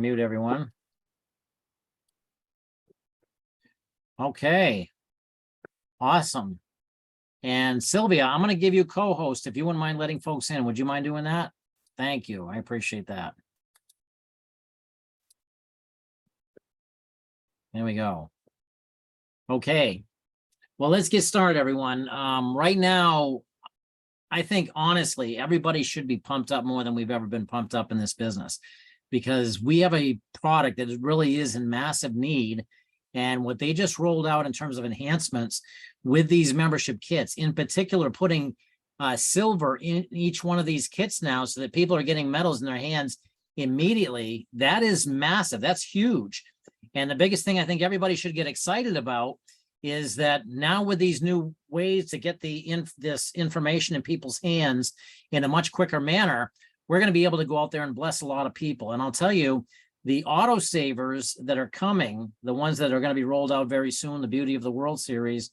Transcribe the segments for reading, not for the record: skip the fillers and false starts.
to mute everyone. Okay. Awesome. And Sylvia, I'm going to give you co-host if you wouldn't mind letting folks in. Would you mind doing that? Thank you. I appreciate that. There we go. Okay. Well, let's get started, everyone. Right now, I think, honestly, everybody should be pumped up more than we've ever been pumped up in this business, because we have a product that really is in massive need. And what they just rolled out in terms of enhancements with these membership kits, in particular, putting silver in each one of these kits now so that people are getting medals in their hands immediately, that is massive. That's huge. And the biggest thing I think everybody should get excited about is that now with these new ways to get this information in people's hands in a much quicker manner, we're going to be able to go out there and bless a lot of people. And I'll tell you, the autosavers that are coming, the ones that are going to be rolled out very soon, the Beauty of the World series,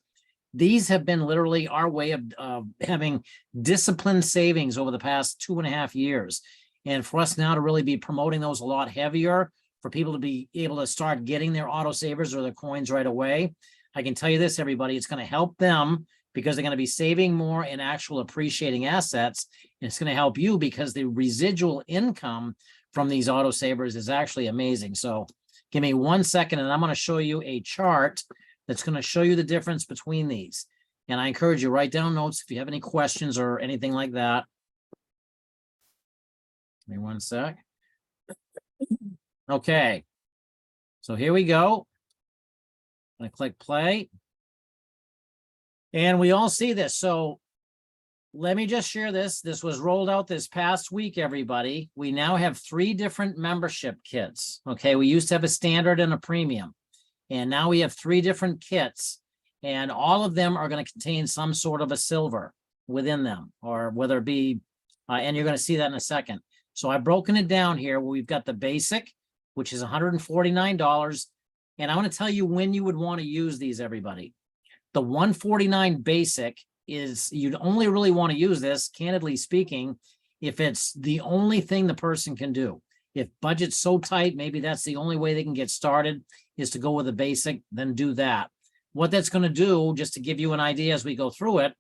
these have been literally our way of having disciplined savings over the past 2.5 years. And for us now to really be promoting those a lot heavier, for people to be able to start getting their autosavers or their coins right away, I can tell you this, everybody, it's going to help them because they're going to be saving more in actual appreciating assets. And it's going to help you because the residual income from these autosavers is actually amazing. So give me 1 second and I'm going to show you a chart that's going to show you the difference between these. And I encourage you, write down notes if you have any questions or anything like that. Give me 1 sec. Okay. So here we go. I'm going to click play. And we all see this. So let me just share this. This was rolled out this past week, everybody. We now have 3 different membership kits. Okay, we used to have a standard and a premium. And now we have 3 different kits. And all of them are going to contain some sort of a silver within them, or whether it be, and you're going to see that in a second. So I've broken it down here. We've got the basic, which is $149. And I want to tell you when you would want to use these, everybody. The $149 basic is, you'd only really want to use this, candidly speaking, if it's the only thing the person can do. If budget's so tight, maybe that's the only way they can get started is to go with a basic, then do that. What that's going to do, just to give you an idea as we go through it,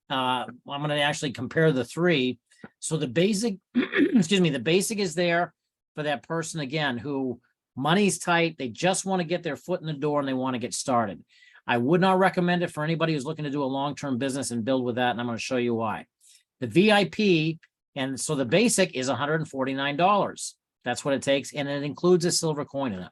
I'm going to actually compare the 3. So the basic, excuse me, the basic is there for that person, again, who money's tight, they just want to get their foot in the door and they want to get started. I would not recommend it for anybody who's looking to do a long-term business and build with that, and I'm going to show you why. The VIP, and so the basic is $149. That's what it takes, and it includes a silver coin in it.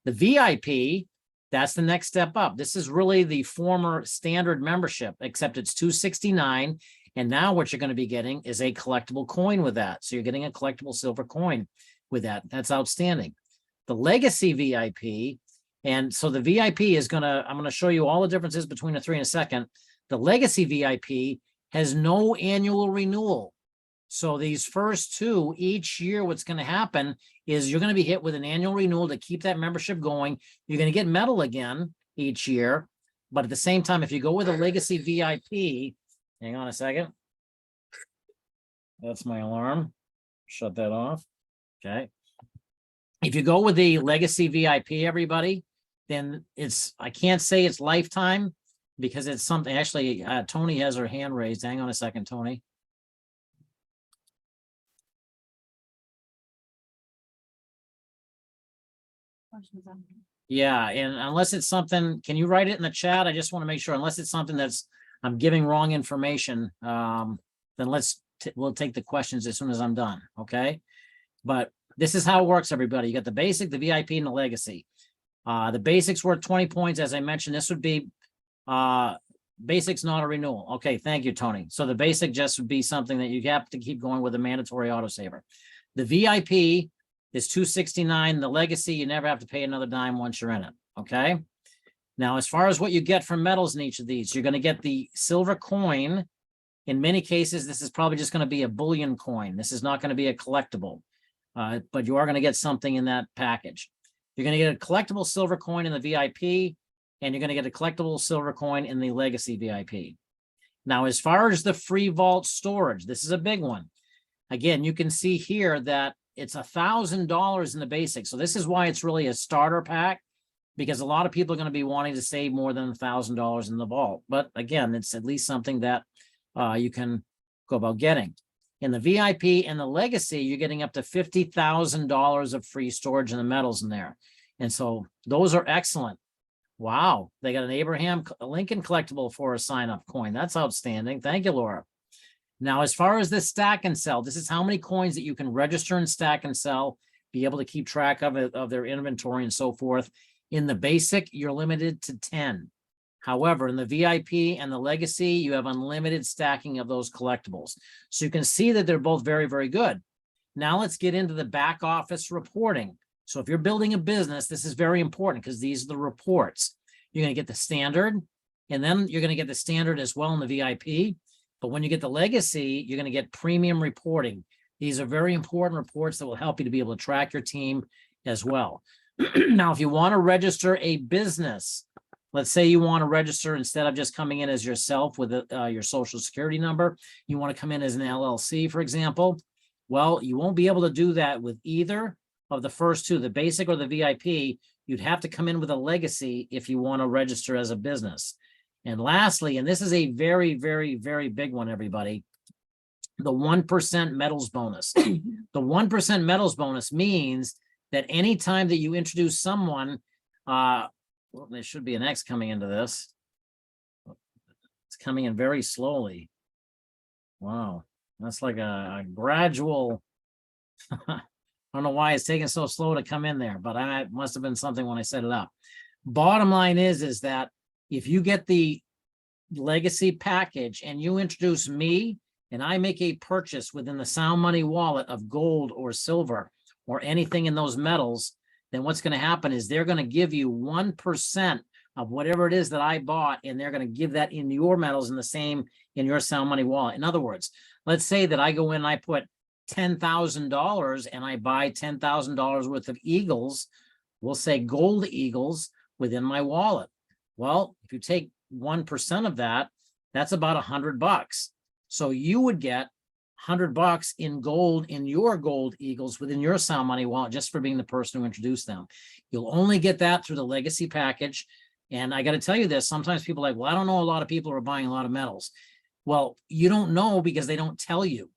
The VIP, that's the next step up. This is really the former standard membership, except it's $269, and now what you're going to be getting is a collectible coin with that. So you're getting a collectible silver coin with that. That's outstanding. The Legacy VIP, and so the VIP is I'm going to show you all the differences between the 3 in a second. The Legacy VIP has no annual renewal. So these first 2, each year, what's going to happen is you're going to be hit with an annual renewal to keep that membership going. You're going to get metal again each year. But at the same time, if you go with a Legacy VIP, hang on a second. That's my alarm. Shut that off. Okay. If you go with the Legacy VIP, everybody, then I can't say it's lifetime because it's something, actually, Tony has her hand raised. Hang on a second, Tony. Yeah, and unless it's something, can you write it in the chat? I just want to make sure, unless it's something I'm giving wrong information, then we'll take the questions as soon as I'm done, okay? But this is how it works, everybody. You got the basic, the VIP, and the Legacy. The basic's worth 20 points. As I mentioned, this would be basic's not a renewal. Okay, thank you, Tony. So the basic just would be something that you have to keep going with a mandatory autosaver. The VIP is $269. The Legacy, you never have to pay another dime once you're in it. Okay. Now, as far as what you get from metals in each of these, you're going to get the silver coin. In many cases, this is probably just going to be a bullion coin. This is not going to be a collectible, but you are going to get something in that package. You're going to get a collectible silver coin in the VIP, and you're going to get a collectible silver coin in the Legacy VIP. Now, as far as the free vault storage, this is a big one. Again, you can see here that it's $1,000 in the basic. So this is why it's really a starter pack, because a lot of people are going to be wanting to save more than $1,000 in the vault. But again, it's at least something that you can go about getting. In the VIP and the legacy, you're getting up to $50,000 of free storage in the metals in there. And so those are excellent. Wow. They got an Abraham Lincoln collectible for a sign-up coin. That's outstanding. Thank you, Laura. Now, as far as this stack and sell, this is how many coins that you can register and stack and sell, be able to keep track of it, of their inventory and so forth. In the basic, you're limited to 10. However, in the VIP and the legacy, you have unlimited stacking of those collectibles. So you can see that they're both very, very good. Now let's get into the back office reporting. So if you're building a business, this is very important because these are the reports. You're going to get the standard, and then you're going to get the standard as well in the VIP. But when you get the legacy, you're going to get premium reporting. These are very important reports that will help you to be able to track your team as well. Now, if you want to register a business, let's say you want to register instead of just coming in as yourself with your social security number, you want to come in as an LLC, for example. Well, you won't be able to do that with either of the first two, the basic or the VIP. You'd have to come in with a legacy if you want to register as a business. And lastly, and this is a very, very, very big one, everybody, the 1% metals bonus. The 1% metals bonus means that anytime that you introduce someone, well, there should be an X coming into this. It's coming in very slowly. Wow, that's like a gradual. I don't know why it's taking so slow to come in there, but it must have been something when I set it up. Bottom line is that if you get the legacy package and you introduce me and I make a purchase within the Sound Money wallet of gold or silver or anything in those metals, then what's going to happen is they're going to give you 1% of whatever it is that I bought, and they're going to give that in your metals and the same in your Sound Money wallet. In other words, let's say that I go in and I put $10,000 and I buy $10,000 worth of Eagles, we'll say gold Eagles within my wallet. Well, if you take 1% of that, that's about $100. So you would get $100 in gold in your gold Eagles within your Sound Money wallet just for being the person who introduced them. You'll only get that through the legacy package. And I got to tell you this, sometimes people are like, well, I don't know, a lot of people are buying a lot of metals. Well, you don't know because they don't tell you.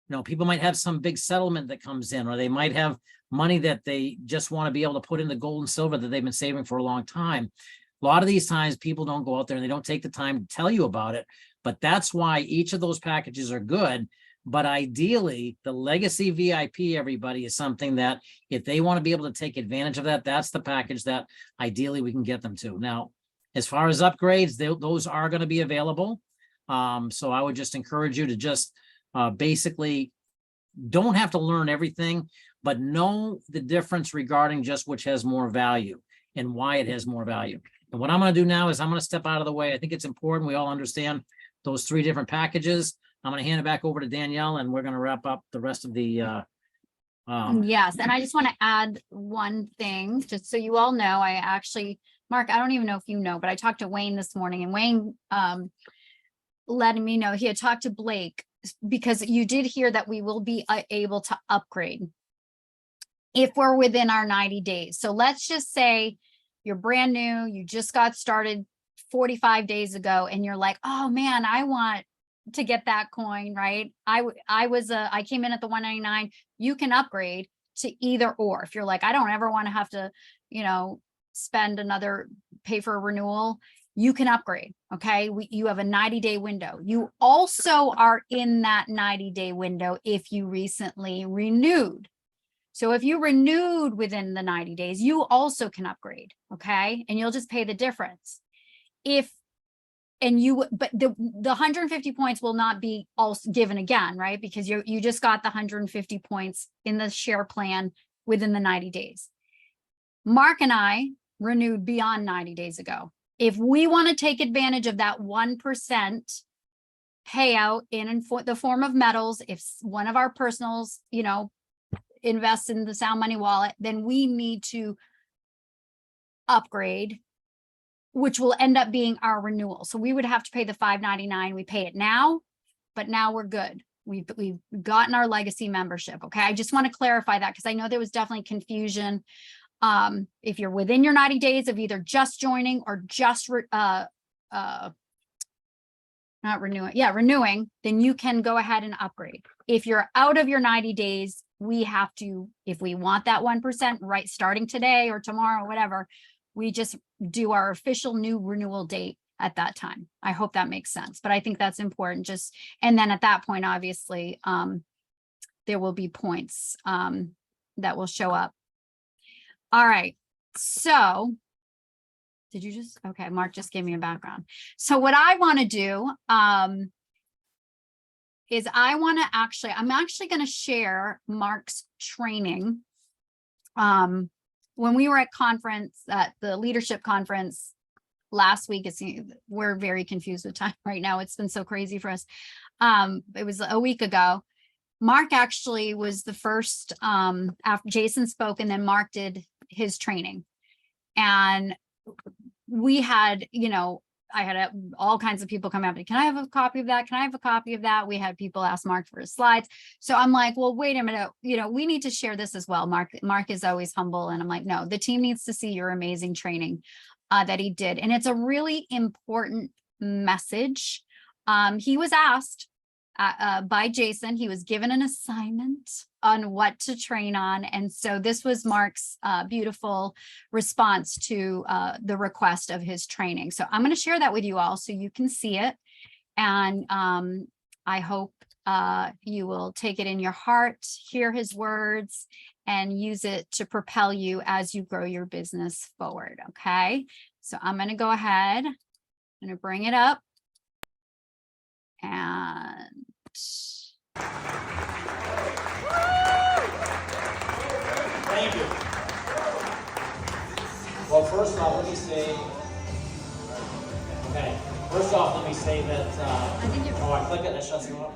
You know, people might have some big settlement that comes in, or they might have money that they just want to be able to put in the gold and silver that they've been saving for a long time. A lot of these times people don't go out there and they don't take the time to tell you about it, but that's why each of those packages are good. But ideally, the legacy VIP, everybody, is something that if they want to be able to take advantage of that, that's the package that ideally we can get them to. Now, as far as upgrades, those are going to be available. So I would just encourage you to just basically don't have to learn everything, but know the difference regarding just which has more value and why it has more value. And what I'm going to do now is I'm going to step out of the way. I think it's important we all understand those three different packages. I'm going to hand it back over to Danielle, and we're going to wrap up the rest of the. Yes, and I just want to add one thing, just so you all know. I actually, Mark, I don't even know if you know, but I talked to Wayne this morning, and Wayne letting me know he had talked to Blake, because you did hear that we will be able to upgrade if we're within our 90 days. So let's just say you're brand new, you just got started 45 days ago, and you're like, oh man, I want to get that coin, right? I came in at the 199. You can upgrade to either or. If you're like, I don't ever want to have to, pay for a renewal, you can upgrade. Okay. You have a 90-day window. You also are in that 90-day window if you recently renewed. So if you renewed within the 90 days, you also can upgrade. Okay. And you'll just pay the difference. But the 150 points will not be also given again, right? Because you just got the 150 points in the share plan within the 90 days. Mark and I renewed beyond 90 days ago. If we want to take advantage of that 1% payout in the form of metals, if one of our personals, invests in the Sound Money wallet, then we need to upgrade, which will end up being our renewal. So we would have to pay the $5.99. We pay it now, but now we're good. We've gotten our legacy membership. Okay. I just want to clarify that because I know there was definitely confusion. If you're within your 90 days of either just joining or just not renewing, renewing, then you can go ahead and upgrade. If you're out of your 90 days, we have to, if we want that 1%, right, starting today or tomorrow, or whatever, we just do our official new renewal date at that time. I hope that makes sense, but I think that's important. And then at that point, obviously, there will be points that will show up. All right. So did you just, okay, Mark just gave me a background. So what I want to do is I'm actually going to share Mark's training. When we were at the leadership conference last week, we're very confused with time right now. It's been so crazy for us. It was a week ago. Mark actually was the first, after Jason spoke, and then Mark did his training. And we had, I had all kinds of people come up to me. Can I have a copy of that? Can I have a copy of that? We had people ask Mark for his slides. So I'm like, well, wait a minute, we need to share this as well. Mark is always humble. And I'm like, no, the team needs to see your amazing training that he did. And it's a really important message. He was asked by Jason, he was given an assignment on what to train on. And so this was Mark's beautiful response to the request of his training. So I'm going to share that with you all so you can see it. And I hope you will take it in your heart, hear his words, and use it to propel you as you grow your business forward. Okay. So I'm going to go ahead. I'm going to bring it up. And thank you. Well, first off, let me say, that, I click it, that shuts you off.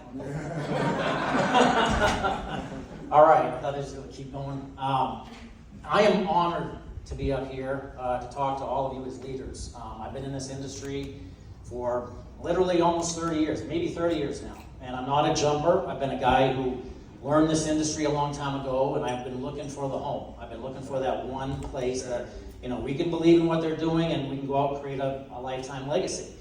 All right, I thought I was just gonna keep going. I am honored to be up here to talk to all of you as leaders. I've been in this industry for literally almost 30 years, maybe 30 years now. And I'm not a jumper. I've been a guy who learned this industry a long time ago, and I've been looking for the home. I've been looking for that one place that, we can believe in what they're doing and we can go out and create a lifetime legacy.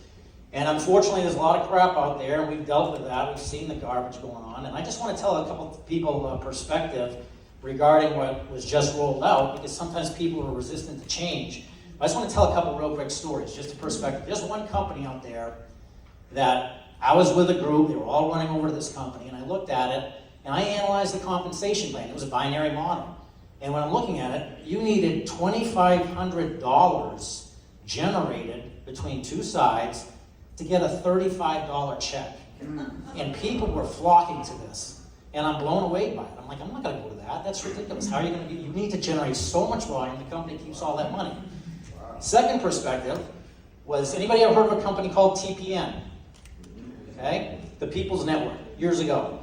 And unfortunately, there's a lot of crap out there, and we've dealt with that. We've seen the garbage going on. And I just want to tell a couple of people a perspective regarding what was just rolled out, because sometimes people are resistant to change. I just want to tell a couple real quick stories, just a perspective. There's one company out there that I was with a group, they were all running over to this company, and I looked at it, and I analyzed the compensation plan. It was a binary model. And when I'm looking at it, you needed $2,500 generated between two sides to get a $35 check. And people were flocking to this. And I'm blown away by it. I'm like, I'm not gonna go to that. That's ridiculous. How are you gonna do? You need to generate so much volume, the company keeps all that money. Second perspective was, anybody ever heard of a company called TPN? Okay, the People's Network, years ago.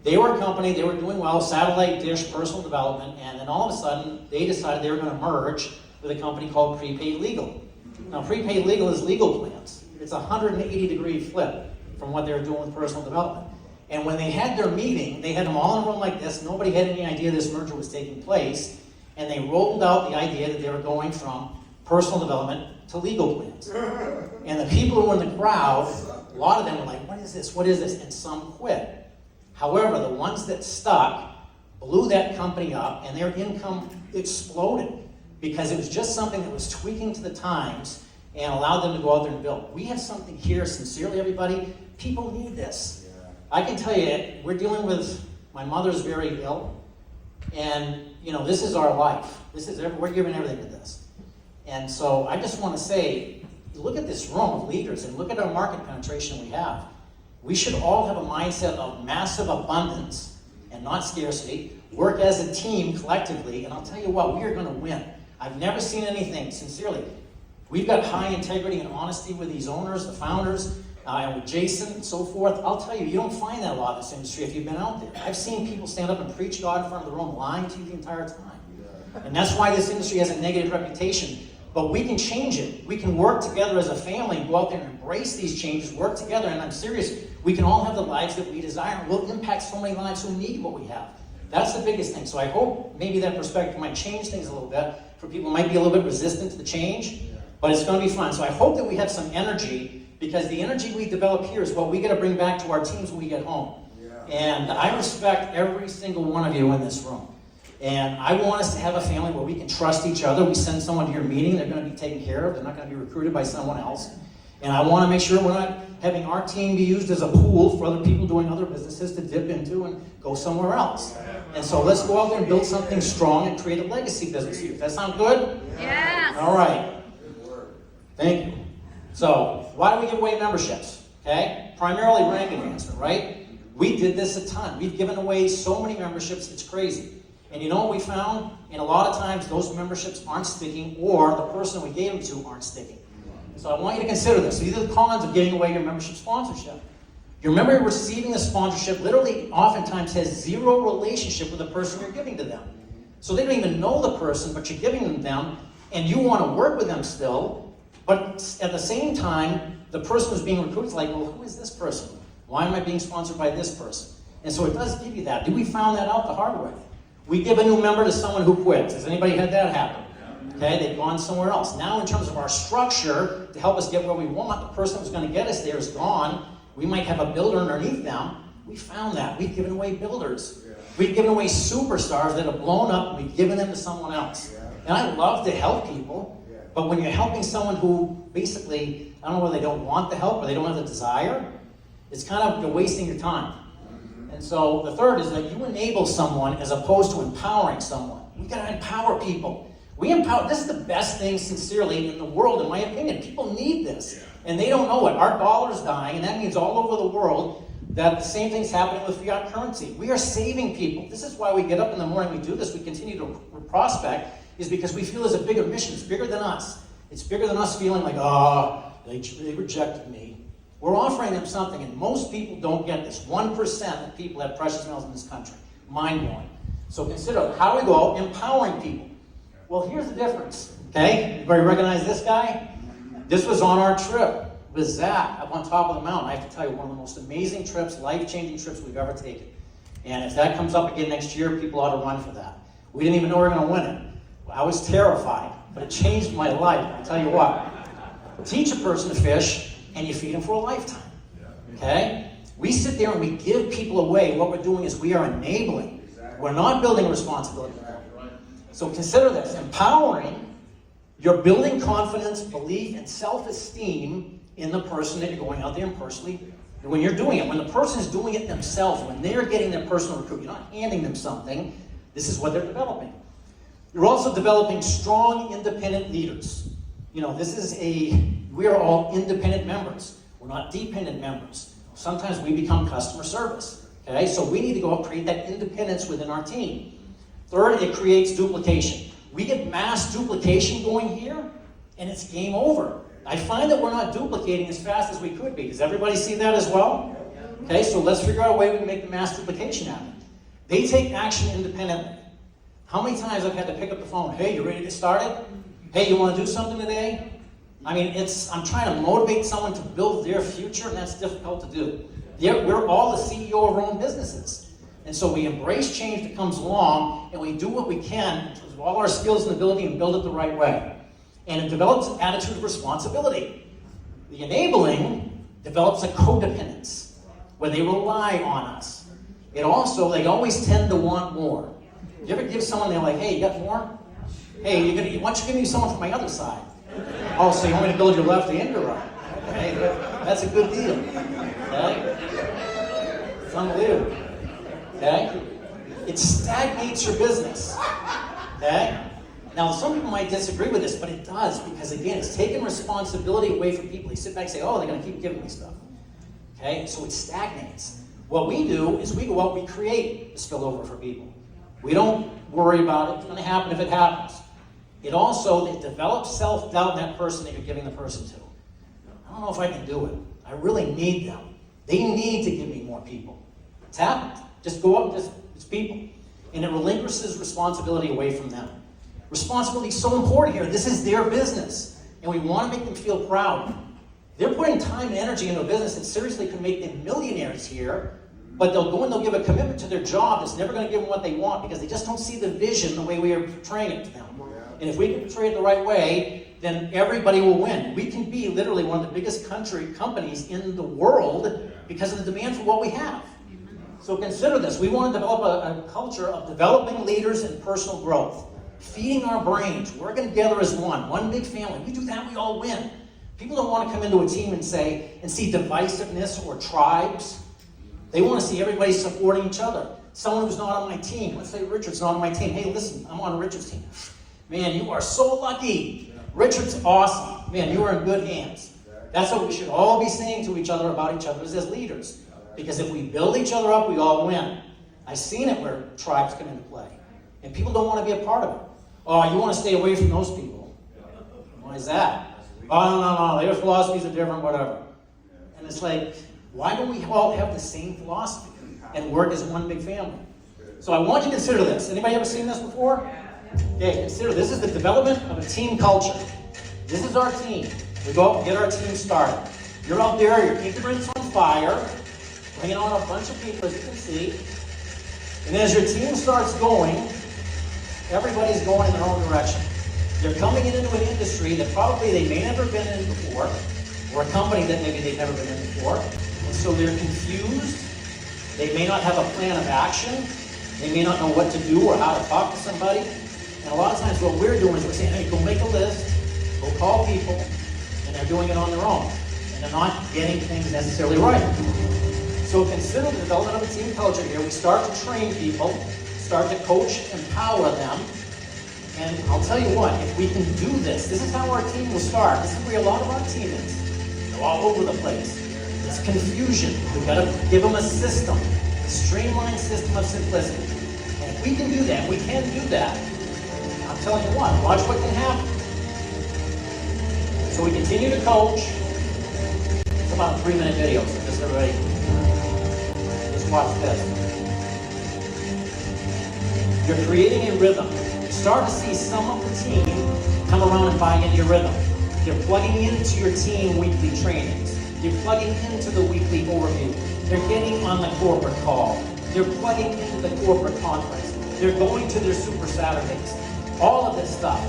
They were a company, they were doing well, satellite dish, personal development, and then all of a sudden, they decided they were gonna merge with a company called Prepaid Legal. Now, Prepaid Legal is legal plans. It's a 180-degree flip from what they were doing with personal development. And when they had their meeting, they had them all in a room like this. Nobody had any idea this merger was taking place. And they rolled out the idea that they were going from personal development to legal plans. And the people who were in the crowd, a lot of them were like, what is this? What is this? And some quit. However, the ones that stuck blew that company up, and their income exploded because it was just something that was tweaking to the times and allowed them to go out there and build. We have something here, sincerely, everybody. People need this. Yeah. I can tell you, we're dealing with, my mother's very ill, and this is our life. We're giving everything to this. And so I just want to say, look at this room of leaders and look at our market penetration we have. We should all have a mindset of massive abundance and not scarcity, work as a team collectively, and I'll tell you what, we are going to win. I've never seen anything, sincerely. We've got high integrity and honesty with these owners, the founders, and with Jason and so forth. I'll tell you, you don't find that a lot in this industry if you've been out there. I've seen people stand up and preach God in front of the room, lying to you the entire time. And that's why this industry has a negative reputation. But we can change it. We can work together as a family, go out there and embrace these changes, work together, and I'm serious, we can all have the lives that we desire, and we'll impact so many lives who need what we have. That's the biggest thing. So I hope maybe that perspective might change things a little bit. For people who might be a little bit resistant to the change, but it's going to be fun. So I hope that we have some energy, because the energy we develop here is what we got to bring back to our teams when we get home. And I respect every single one of you in this room. And I want us to have a family where we can trust each other. We send someone to your meeting, they're going to be taken care of. They're not going to be recruited by someone else. And I want to make sure we're not having our team be used as a pool for other people doing other businesses to dip into and go somewhere else. And so let's go out there and build something strong and create a legacy business here. Does that sound good? Yes. All right. Thank you. So why do we give away memberships? Okay? Primarily rank advancement, right? We did this a ton. We've given away so many memberships, it's crazy. And you know what we found? And a lot of times those memberships aren't sticking, or the person we gave them to aren't sticking. So I want you to consider this. These are the cons of giving away your membership sponsorship. You remember receiving the sponsorship literally oftentimes has zero relationship with the person you're giving to them. So they don't even know the person, but you're giving them, and you want to work with them still, but at the same time, the person who's being recruited is like, well, who is this person? Why am I being sponsored by this person? And so it does give you that. We found that out the hard way. We give a new member to someone who quits. Has anybody had that happen? Okay, they've gone somewhere else. Now in terms of our structure, to help us get where we want, the person who's going to get us there is gone. We might have a builder underneath them. We found that. We've given away builders. We've given away superstars that have blown up, and we've given them to someone else. And I love to help people, but when you're helping someone who basically, I don't know whether they don't want the help or they don't have the desire, it's kind of, you're wasting your time. And so the third is that you enable someone as opposed to empowering someone. We gotta empower people. We empower, this is the best thing, sincerely, in the world, in my opinion. People need this, and they don't know it. Our dollar's dying, and that means all over the world that the same thing's happening with fiat currency. We are saving people. This is why we get up in the morning, we do this, we continue to prospect, is because we feel there's a bigger mission. It's bigger than us. It's bigger than us feeling like, they rejected me. We're offering them something, and most people don't get this. 1% of people have precious metals in this country. Mind-blowing. So consider, how do we go out empowering people? Well, here's the difference, okay? Everybody recognize this guy? This was on our trip with Zach up on top of the mountain. I have to tell you, one of the most amazing trips, life-changing trips we've ever taken. And if that comes up again next year, people ought to run for that. We didn't even know we were going to win it. I was terrified, but it changed my life. I'll tell you what. Teach a person to fish, and you feed them for a lifetime, okay? We sit there and we give people away. What we're doing is we are enabling. We're not building responsibility. So consider this, empowering, you're building confidence, belief, and self-esteem in the person that you're going out there and personally, when you're doing it, when the person is doing it themselves, when they're getting their personal recruit, you're not handing them something, this is what they're developing. You're also developing strong, independent leaders. You know, we are all independent members. We're not dependent members. Sometimes we become customer service, okay? So we need to go out and create that independence within our team. Third, it creates duplication. We get mass duplication going here, and it's game over. I find that we're not duplicating as fast as we could be. Does everybody see that as well? Okay, so let's figure out a way we can make the mass duplication happen. They take action independently. How many times I've had to pick up the phone, hey, you ready to get started? Hey, you want to do something today? I mean, I'm trying to motivate someone to build their future, and that's difficult to do. We're all the CEO of our own businesses. And so we embrace change that comes along, and we do what we can with all our skills and ability and build it the right way. And it develops an attitude of responsibility. The enabling develops a codependence, where they rely on us. They always tend to want more. You ever give someone, they're like, hey, you got more? Hey, why don't you give me someone from my other side? Oh, so you want me to build your left and your right? Hey, that's a good deal. Okay? It's unbelievable. Okay? It stagnates your business. Okay? Now, some people might disagree with this, but it does, because again, it's taking responsibility away from people. They sit back and say, oh, they're going to keep giving me stuff. Okay? So it stagnates. What we do is we go out, we create the spillover for people. We don't worry about it. It's going to happen if it happens. It develops self-doubt in that person that you're giving the person to. I don't know if I can do it. I really need them. They need to give me more people. It's happened. Just go up and it's people. And it relinquishes responsibility away from them. Responsibility is so important here. This is their business, and we want to make them feel proud. They're putting time and energy into a business that seriously could make them millionaires here, but they'll go and they'll give a commitment to their job that's never going to give them what they want because they just don't see the vision the way we are portraying it to them. And if we can portray it the right way, then everybody will win. We can be literally one of the biggest companies in the world because of the demand for what we have. So consider this. We want to develop a culture of developing leaders and personal growth, feeding our brains, working together as one big family. We do that, we all win. People don't want to come into a team and see divisiveness or tribes. They want to see everybody supporting each other. Someone who's not on my team, let's say Richard's not on my team. Hey, listen, I'm on Richard's team. Man, you are so lucky. Richard's awesome. Man, you are in good hands. That's what we should all be saying to each other about each other as leaders. Because if we build each other up, we all win. I've seen it where tribes come into play. And people don't want to be a part of it. Oh, you want to stay away from those people. Why is that? Oh, no, their philosophies are different, whatever. And it's like, why don't we all have the same philosophy and work as one big family? So I want you to consider this. Anybody ever seen this before? Okay, consider this is the development of a team culture. This is our team. We go out and get our team started. You're out there, your ignorance on fire, bringing on a bunch of people, as you can see. And as your team starts going, everybody's going in their own direction. They're coming into an industry that probably they may never been in before, or a company that maybe they've never been in before. And so they're confused. They may not have a plan of action. They may not know what to do or how to talk to somebody. And a lot of times what we're doing is we're saying, hey, go make a list, go call people, and they're doing it on their own. And they're not getting things necessarily right. So consider the development of a team culture here. We start to train people, start to coach, empower them. And I'll tell you what, if we can do this, this is how our team will start. This is where a lot of our team is. They're all over the place. It's confusion. We've got to give them a system, a streamlined system of simplicity. And if we can do that, we can do that, I'm telling you what, watch what can happen. So we continue to coach. It's about a 3-minute video, so just everybody, just watch this. You're creating a rhythm. You start to see some of the team come around and buy into your rhythm. They're plugging into your team weekly trainings. They're plugging into the weekly overview. They're getting on the corporate call. They're plugging into the corporate conference. They're going to their Super Saturdays. All of this stuff.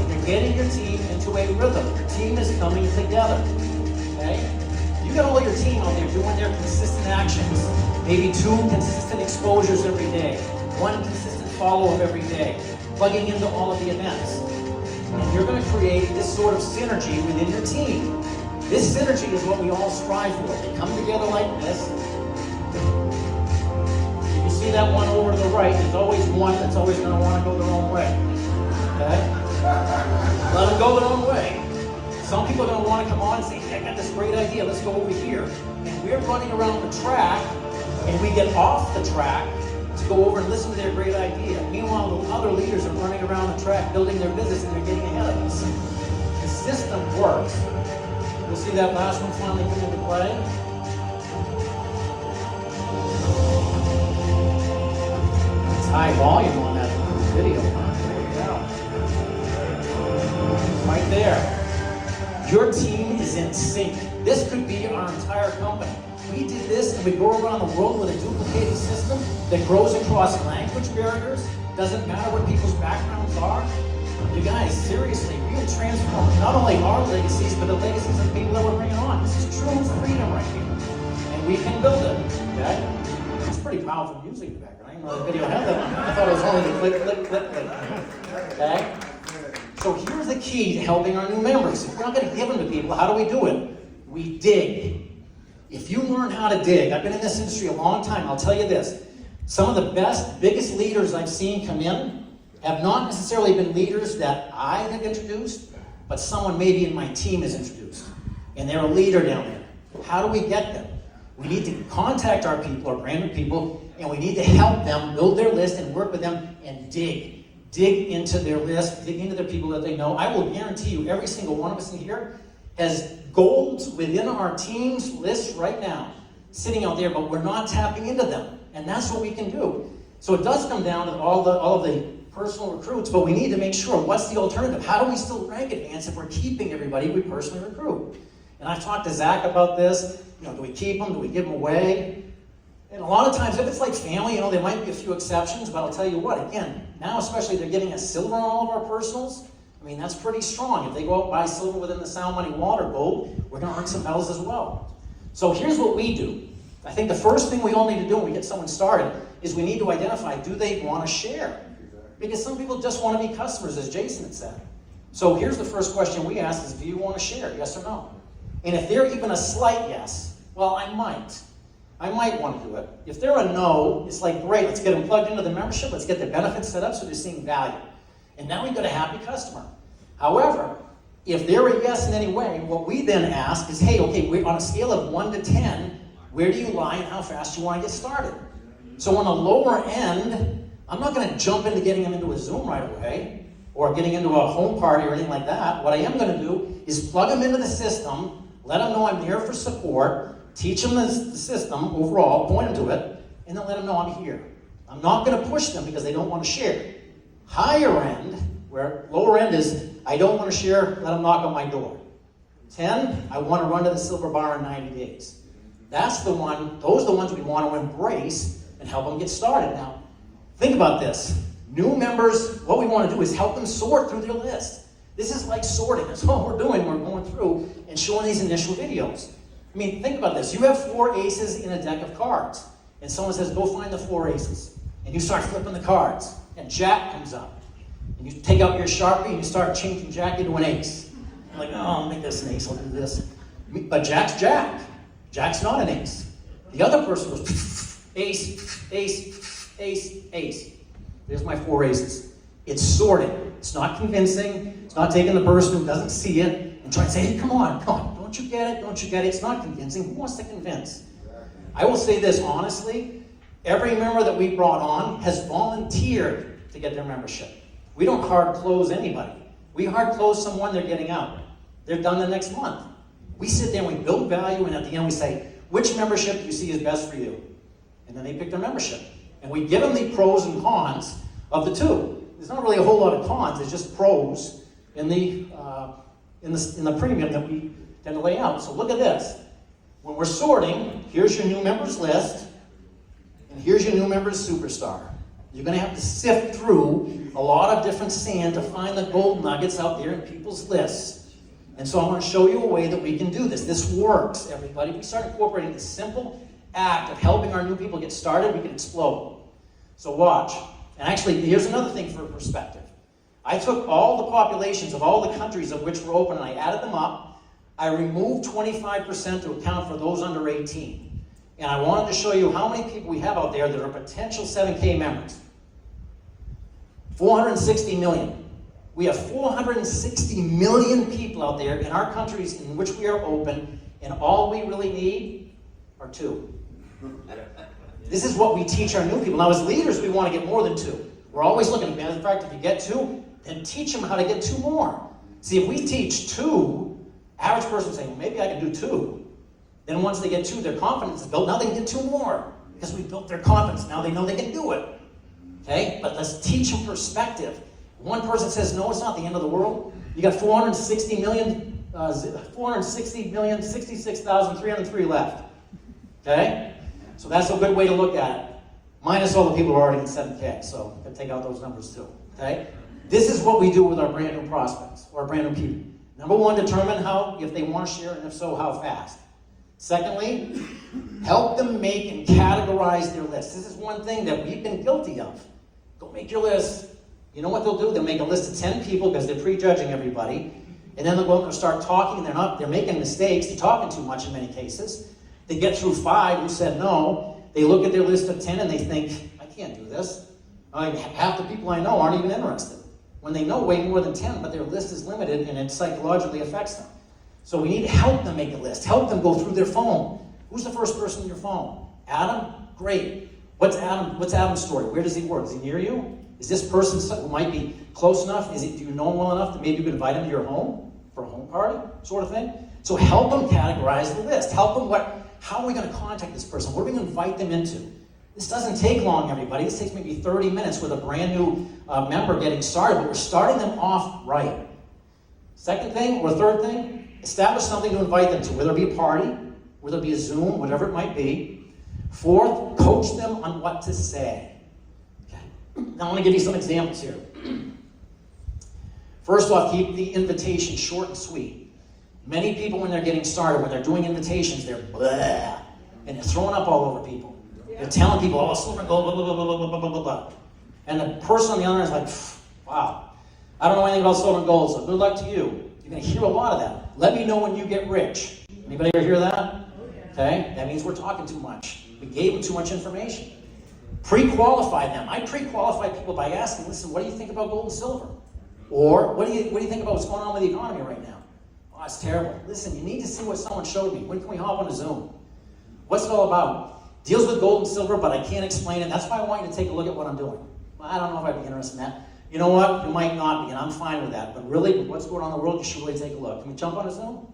You're getting your team into a rhythm. Your team is coming together. Okay? You got all your team out there doing their consistent actions. Maybe 2 consistent exposures every day. 1 consistent follow-up every day. Plugging into all of the events. And you're going to create this sort of synergy within your team. This synergy is what we all strive for. They come together like this. If you see that one over to the right, there's always one that's always going to want to go their own way. Okay? Let them go their own way. Some people are going to want to come on and say, hey, I got this great idea, let's go over here. And we're running around the track, and we get off the track to go over and listen to their great idea. Meanwhile, the other leaders are running around the track building their business, and they're getting ahead of us. The system works. You'll see that last one finally come into play. It's high volume on that video. Right there. Your team is in sync. This could be our entire company. We did this and we go around the world with a duplicated system that grows across language barriers. Doesn't matter what people's backgrounds are. You guys, seriously, we will transform not only our legacies, but the legacies of people that we're bringing on. This is true freedom right here. And we can build it, okay? It's pretty powerful music in the background. I didn't know the video had that one. I thought it was only the click, click, click, click. Okay? So here's the key to helping our new members. If we're not going to give them to people, how do we do it? We dig. If you learn how to dig, I've been in this industry a long time, I'll tell you this. Some of the best, biggest leaders I've seen come in have not necessarily been leaders that I have introduced, but someone maybe in my team has introduced. And they're a leader down there. How do we get them? We need to contact our people, our brand new people, and we need to help them build their list and work with them and dig. Dig into their list, dig into their people that they know. I will guarantee you every single one of us in here has golds within our team's list right now, sitting out there, but we're not tapping into them. And that's what we can do. So it does come down to all of the personal recruits, but we need to make sure, what's the alternative? How do we still rank advance if we're keeping everybody we personally recruit? And I've talked to Zach about this. Do we keep them? Do we give them away? And a lot of times, if it's like family, there might be a few exceptions, but I'll tell you what, again, now especially they're giving us silver on all of our personals. That's pretty strong. If they go out and buy silver within the Sound Money Water Gold, we're going to earn some medals as well. So here's what we do. I think the first thing we all need to do when we get someone started is we need to identify, do they want to share? Because some people just want to be customers, as Jason had said. So here's the first question we ask is, do you want to share, yes or no? And if they're even a slight yes, well, I might want to do it. If they're a no, it's like, great, let's get them plugged into the membership, let's get the benefits set up so they're seeing value. And now we've got a happy customer. However, if they're a yes in any way, what we then ask is, hey, okay, we're on a scale of 1 to 10, where do you lie and how fast do you want to get started? So on the lower end, I'm not going to jump into getting them into a Zoom right away or getting into a home party or anything like that. What I am going to do is plug them into the system, let them know I'm there for support, teach them the system overall, point them to it, and then let them know I'm here. I'm not going to push them because they don't want to share. Higher end, where lower end is, I don't want to share, let them knock on my door. 10, I want to run to the silver bar in 90 days. That's the one, those are the ones we want to embrace and help them get started. Now, think about this. New members, what we want to do is help them sort through their list. This is like sorting. That's what we're doing. We're going through and showing these initial videos. Think about this. You have 4 aces in a deck of cards. And someone says, go find the 4 aces. And you start flipping the cards. And Jack comes up. And you take out your Sharpie and you start changing Jack into an ace. You're like, oh, I'll make this an ace. I'll do this. But Jack's Jack. Jack's not an ace. The other person goes, ace, ace, ace, ace. There's my 4 aces. It's sorting. It's not convincing. It's not taking the person who doesn't see it and trying to say, hey, come on. Don't you get it? Don't you get it? It's not convincing. Who wants to convince? I will say this honestly. Every member that we brought on has volunteered to get their membership. We don't hard close anybody. We hard close someone, they're getting out. They're done the next month. We sit there and we build value, and at the end we say, which membership do you see is best for you? And then they pick their membership. And we give them the pros and cons of the two. There's not really a whole lot of cons, there's just pros in the premium that we tend to lay out. So look at this. When we're sorting, here's your new members list, and here's your new members superstar. You're going to have to sift through a lot of different sand to find the gold nuggets out there in people's lists. And so I'm going to show you a way that we can do this. This works, everybody. We start incorporating this simple act of helping our new people get started, we can explode. So watch. And actually, here's another thing for perspective. I took all the populations of all the countries of which were open and I added them up. I removed 25% to account for those under 18. And I wanted to show you how many people we have out there that are potential 7K members. 460 million. We have 460 million people out there in our countries in which we are open, and all we really need are 2. This is what we teach our new people. Now, as leaders, we want to get more than 2. We're always looking at, matter of fact, if you get 2, then teach them how to get 2 more. See, if we teach 2, average person saying, well, maybe I can do 2. Then once they get 2, their confidence is built. Now they can get 2 more because we built their confidence. Now they know they can do it. Okay? But let's teach them perspective. One person says, no, it's not the end of the world. You got 466,303 left. Okay? So that's a good way to look at it. Minus all the people who are already in 7K. So you can take out those numbers too. Okay? This is what we do with our brand new prospects or brand new people. Number 1, determine if they want to share, and if so, how fast. Secondly, help them make and categorize their list. This is one thing that we've been guilty of. Go make your list. You know what they'll do? They'll make a list of 10 people because they're prejudging everybody. And then they'll go and start talking. They're making mistakes. They're talking too much in many cases. They get through 5 who said no. They look at their list of 10 and they think, I can't do this. Half the people I know aren't even interested. When they know way more than 10, but their list is limited and it psychologically affects them. So we need to help them make a list. Help them go through their phone. Who's the first person in your phone? Adam? Great. What's Adam's story? Where does he work? Is he near you? Is this person who might be close enough? Do you know him well enough that maybe you could invite him to your home for a home party sort of thing? So help them categorize the list. Help them how are we going to contact this person? What are we going to invite them into? This doesn't take long, everybody. This takes maybe 30 minutes with a brand new member getting started, but we're starting them off right. Second thing, or third thing, establish something to invite them to, whether it be a party, whether it be a Zoom, whatever it might be. Fourth, coach them on what to say. Okay. Now, I want to give you some examples here. First off, keep the invitation short and sweet. Many people, when they're getting started, when they're doing invitations, they're blah, and they're throwing up all over people. They're telling people, oh, silver and gold, blah, blah, blah, blah, blah, blah, blah, blah. And the person on the other end is like, wow, I don't know anything about silver and gold, so good luck to you. You're going to hear a lot of that. Let me know when you get rich. Anybody ever hear that? Okay, that means we're talking too much. We gave them too much information. Pre-qualify them. I pre-qualify people by asking, listen, what do you think about gold and silver? Or what do you think about what's going on with the economy right now? Oh, it's terrible. Listen, you need to see what someone showed me. When can we hop on a Zoom? What's it all about? Deals with gold and silver, but I can't explain it. That's why I want you to take a look at what I'm doing. Well, I don't know if I'd be interested in that. You know what? You might not be, and I'm fine with that. But really, with what's going on in the world, you should really take a look. Can we jump on a Zoom?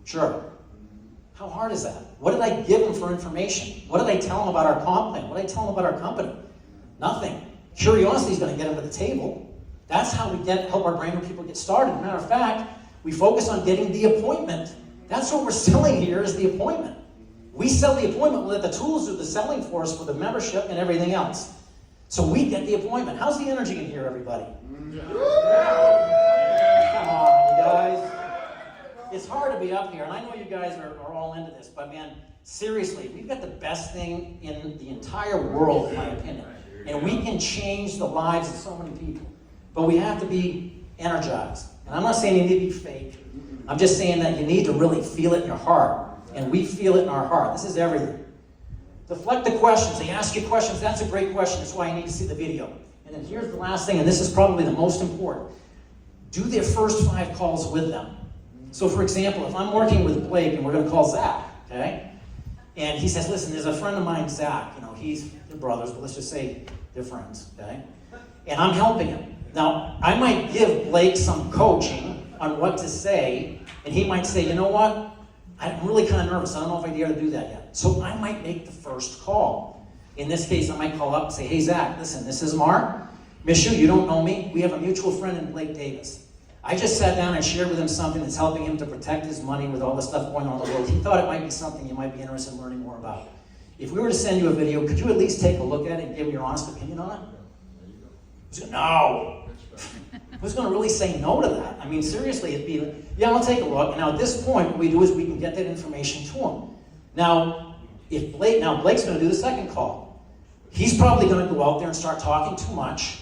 Sure. How hard is that? What did I give them for information? What did I tell them about our comp plan? What did I tell them about our company? Nothing. Curiosity is going to get them to the table. That's how we help our brand new people get started. Matter of fact, we focus on getting the appointment. That's what we're selling here is the appointment. We sell the appointment, we'll let the tools do the selling for us for the membership and everything else. So we get the appointment. How's the energy in here, everybody? Come on, you guys. It's hard to be up here, and I know you guys are all into this, but man, seriously, we've got the best thing in the entire world, in my opinion. And we can change the lives of so many people. But we have to be energized. And I'm not saying you need to be fake. I'm just saying that you need to really feel it in your heart. And we feel it in our heart. This is everything. Deflect the questions. They ask you questions. That's a great question. That's why you need to see the video. And then here's the last thing, and this is probably the most important. Do their first 5 calls with them. So for example, if I'm working with Blake and we're going to call Zach, okay? And he says, listen, there's a friend of mine, Zach. They're brothers, but let's just say they're friends, okay? And I'm helping him. Now, I might give Blake some coaching on what to say, and he might say, you know what? I'm really kind of nervous. I don't know if I dare to do that yet. So I might make the first call. In this case, I might call up and say, hey, Zach, listen, this is Mark. Mishu, you don't know me. We have a mutual friend in Blake Davis. I just sat down and shared with him something that's helping him to protect his money with all the stuff going on in the world. He thought it might be something you might be interested in learning more about. If we were to send you a video, could you at least take a look at it and give me your honest opinion on it? He's going, no. Who's going to really say no to that? I mean, seriously, it'd be, yeah, I'll take a look. And now at this point, what we do is we can get that information to him. Now, Blake's going to do the second call. He's probably going to go out there and start talking too much,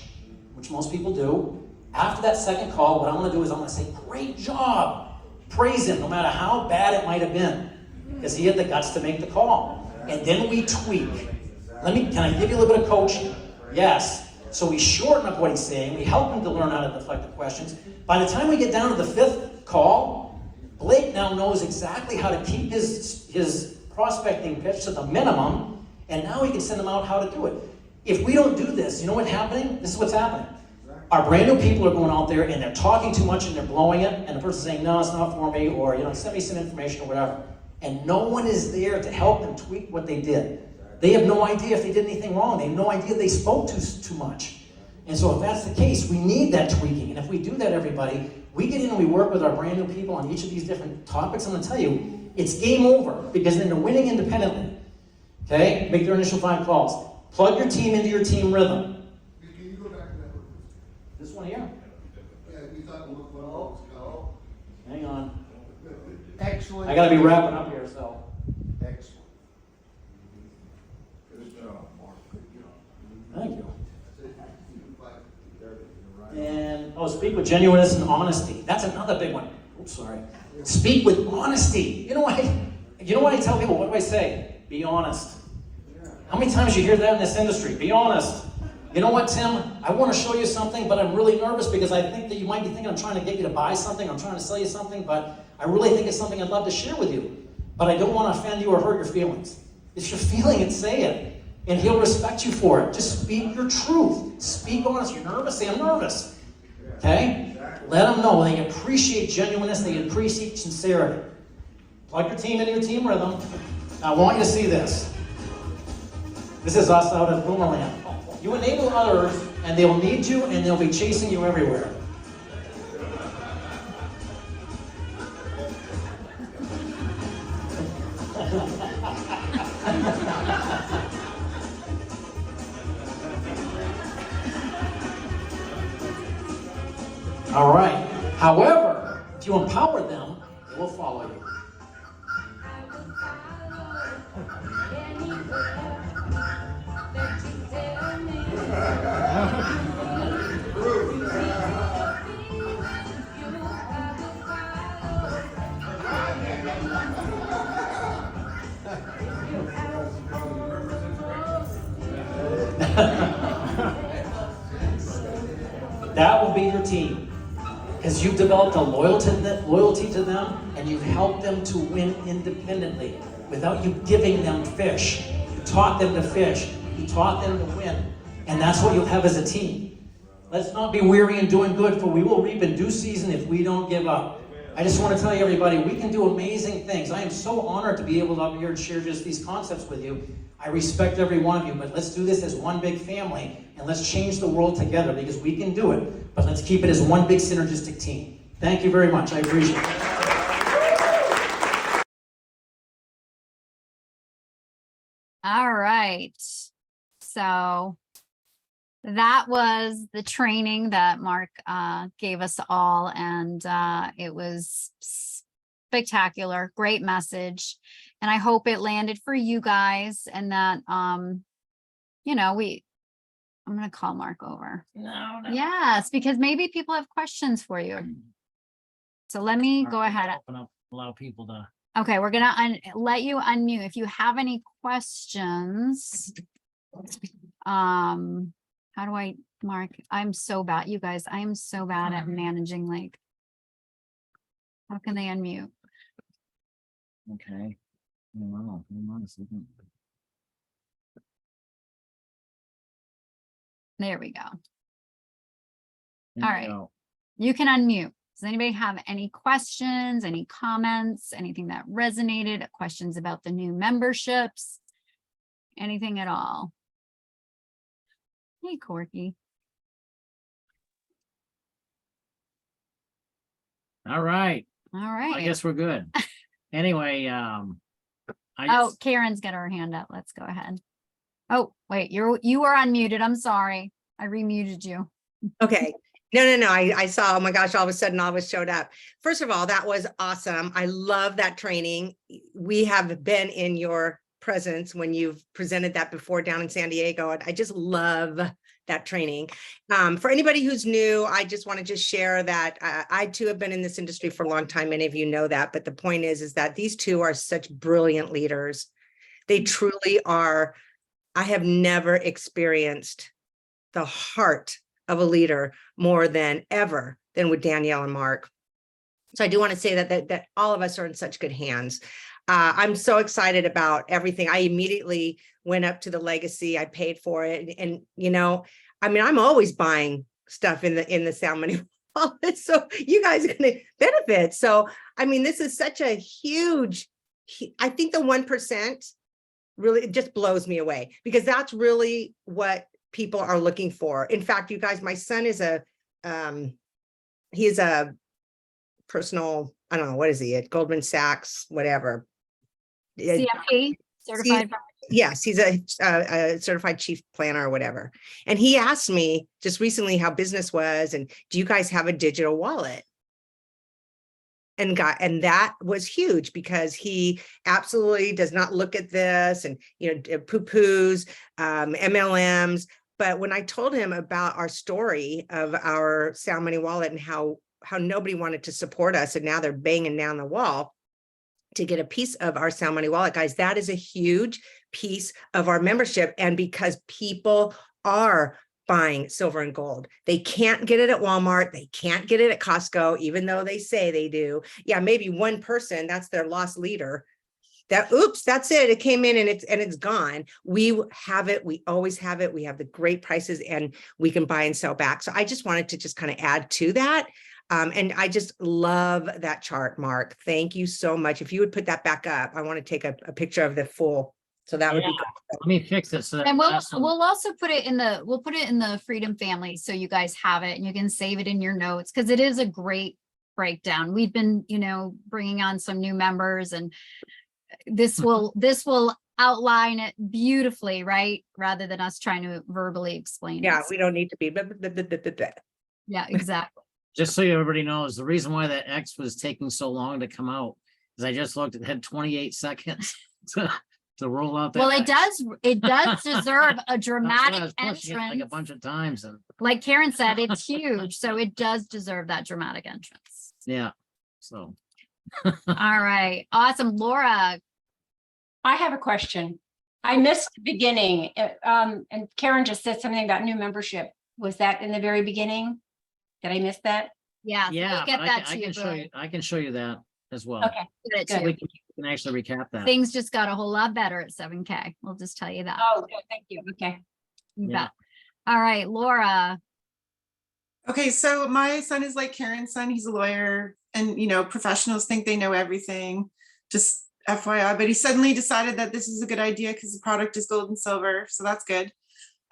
which most people do. After that second call, what I'm going to do is I'm going to say, great job. Praise him, no matter how bad it might have been, because he had the guts to make the call. And then we tweak. Can I give you a little bit of coaching? Yes. So we shorten up what he's saying. We help him to learn how to deflect the questions. By the time we get down to the 5th call, Blake now knows exactly how to keep his prospecting pitch to the minimum, and now he can send them out how to do it. If we don't do this, you know what's happening? This is what's happening. Our brand new people are going out there and they're talking too much and they're blowing it, and the person's saying, no, it's not for me, or send me some information or whatever. And no one is there to help them tweak what they did. They have no idea if they did anything wrong. They have no idea they spoke too much. And so if that's the case, we need that tweaking. And if we do that, everybody, we get in and we work with our brand new people on each of these different topics. I'm going to tell you, it's game over, because then they're winning independently. Okay? Make their initial 5 calls. Plug your team into your team rhythm. Can you go back to that? This one here. Yeah, you thought, well, Hang on. excellent. I got to be wrapping up here, so. Excellent. Good job, Mark. Good job. Thank you. And, speak with genuineness and honesty. That's another big one. Oops, sorry. Speak with honesty. You know what I tell people? What do I say? Be honest. How many times you hear that in this industry? Be honest. You know what, Tim? I want to show you something, but I'm really nervous because I think that you might be thinking I'm trying to get you to buy something. I'm trying to sell you something, but I really think it's something I'd love to share with you. But I don't want to offend you or hurt your feelings. If you're feeling it, say it. And he'll respect you for it. Just speak your truth. Speak honest. You're nervous? Say, I'm nervous. Okay? Let them know. They appreciate genuineness. They appreciate sincerity. Plug your team into your team rhythm. Now, I want you to see this. This is us out at Boomerland. You enable others, and they'll need you, and they'll be chasing you everywhere. All right. However, if you empower them, they will follow you. That will be your team, because you've developed a loyalty to them, and you've helped them to win independently without you giving them fish. You taught them to fish. You taught them to win, and that's what you'll have as a team. Let's not be weary in doing good, for we will reap in due season if we don't give up. I just want to tell you, everybody, we can do amazing things. I am so honored to be able to up here and share just these concepts with you. I respect every one of you, but let's do this as one big family, and let's change the world together, because we can do it, but let's keep it as one big synergistic team. Thank you very much. I appreciate it. All right. So that was the training that Mark gave us all, and it was spectacular, great message. And I hope it landed for you guys, and that you know, I'm gonna call Mark over. No, no. Yes, because maybe people have questions for you. So let me go ahead. Open up, allow people to. Okay, we're gonna let you unmute. If you have any questions, how do I, Mark? I'm so bad, you guys. I am so bad at managing, like, how can they unmute? Okay. Wow, hold on a second. There we go. There All we right. go. You can unmute. Does anybody have any questions, any comments, anything that resonated, questions about the new memberships, anything at all? Hey, Corky. All right. All right. I guess we're good. Anyway, Oh, Karen's got her hand up. Let's go ahead. Oh, wait, you were unmuted. I'm sorry. I remuted you. Okay. No. I saw, oh my gosh, all of a sudden all of us showed up. First of all, that was awesome. I love that training. We have been in your presence when you've presented that before down in San Diego. And I just love that training. For anybody who's new, I just want to just share that I too have been in this industry for a long time. Many of you know that, but the point is that these two are such brilliant leaders. They truly are. I have never experienced the heart of a leader more than ever than with Danielle and Mark. So I do want to say that all of us are in such good hands. I'm so excited about everything. I immediately went up to the Legacy. I paid for it, and you know, I mean, I'm always buying stuff in the Sound Money Wallet, so you guys are going to benefit. So I mean, this is such a huge. I think the 1% really it just blows me away, because that's really what people are looking for. In fact, you guys, my son is he's a personal, I don't know, what is he at Goldman Sachs, whatever. CFP, certified. Yes, he's a certified chief planner or whatever. And he asked me just recently how business was, and do you guys have a digital wallet? And that was huge, because he absolutely does not look at this and, you know, poo-poos, MLMs. But when I told him about our story of our Sound Money Wallet and how nobody wanted to support us, and now they're banging down the wall to get a piece of our Sound Money Wallet, guys, that is a huge piece of our membership. And because people are buying silver and gold, they can't get it at Walmart, they can't get it at Costco, even though they say they do. Yeah, maybe one person, that's their lost leader. That, oops, that's it. It came in and it's gone. We have it. We always have it. We have the great prices, and we can buy and sell back. So I just wanted to just kind of add to that. And I just love that chart, Mark. Thank you so much. If you would put that back up, I want to take a picture of the full So that would be, Yeah. Let me fix this. So that And last one- we'll also put it in the Freedom Family, so you guys have it and you can save it in your notes, because it is a great breakdown. We've been, bringing on some new members, and this will outline it beautifully, right? Rather than us trying to verbally explain yeah, it. we don't need to be. Blah, blah, blah, blah, blah, blah. Yeah, exactly. Just so everybody knows, the reason why that X was taking so long to come out is I just looked, it had 28 seconds to roll out. that Well, it X. does deserve a That's why I dramatic was pushing it like a entrance. bunch of times and Like Karen said, it's huge, so it does deserve that dramatic entrance. yeah, so. All right, awesome. Laura, I have a question. I missed the beginning, and Karen just said something about new membership. Was that in the very beginning? Did I miss that? yeah, so Yeah, we'll get but that I to you. can show Bill. you, I can show you that as well. Okay. Get it to good. you. We can actually recap that. Things just got a whole lot better at 7K. We'll just tell you that. Oh, good. Thank you. Okay. You yeah. bet. All right, Laura. Okay, so my son is like Karen's son. He's a lawyer, and professionals think they know everything. Just FYI, but he suddenly decided that this is a good idea because the product is gold and silver, so that's good.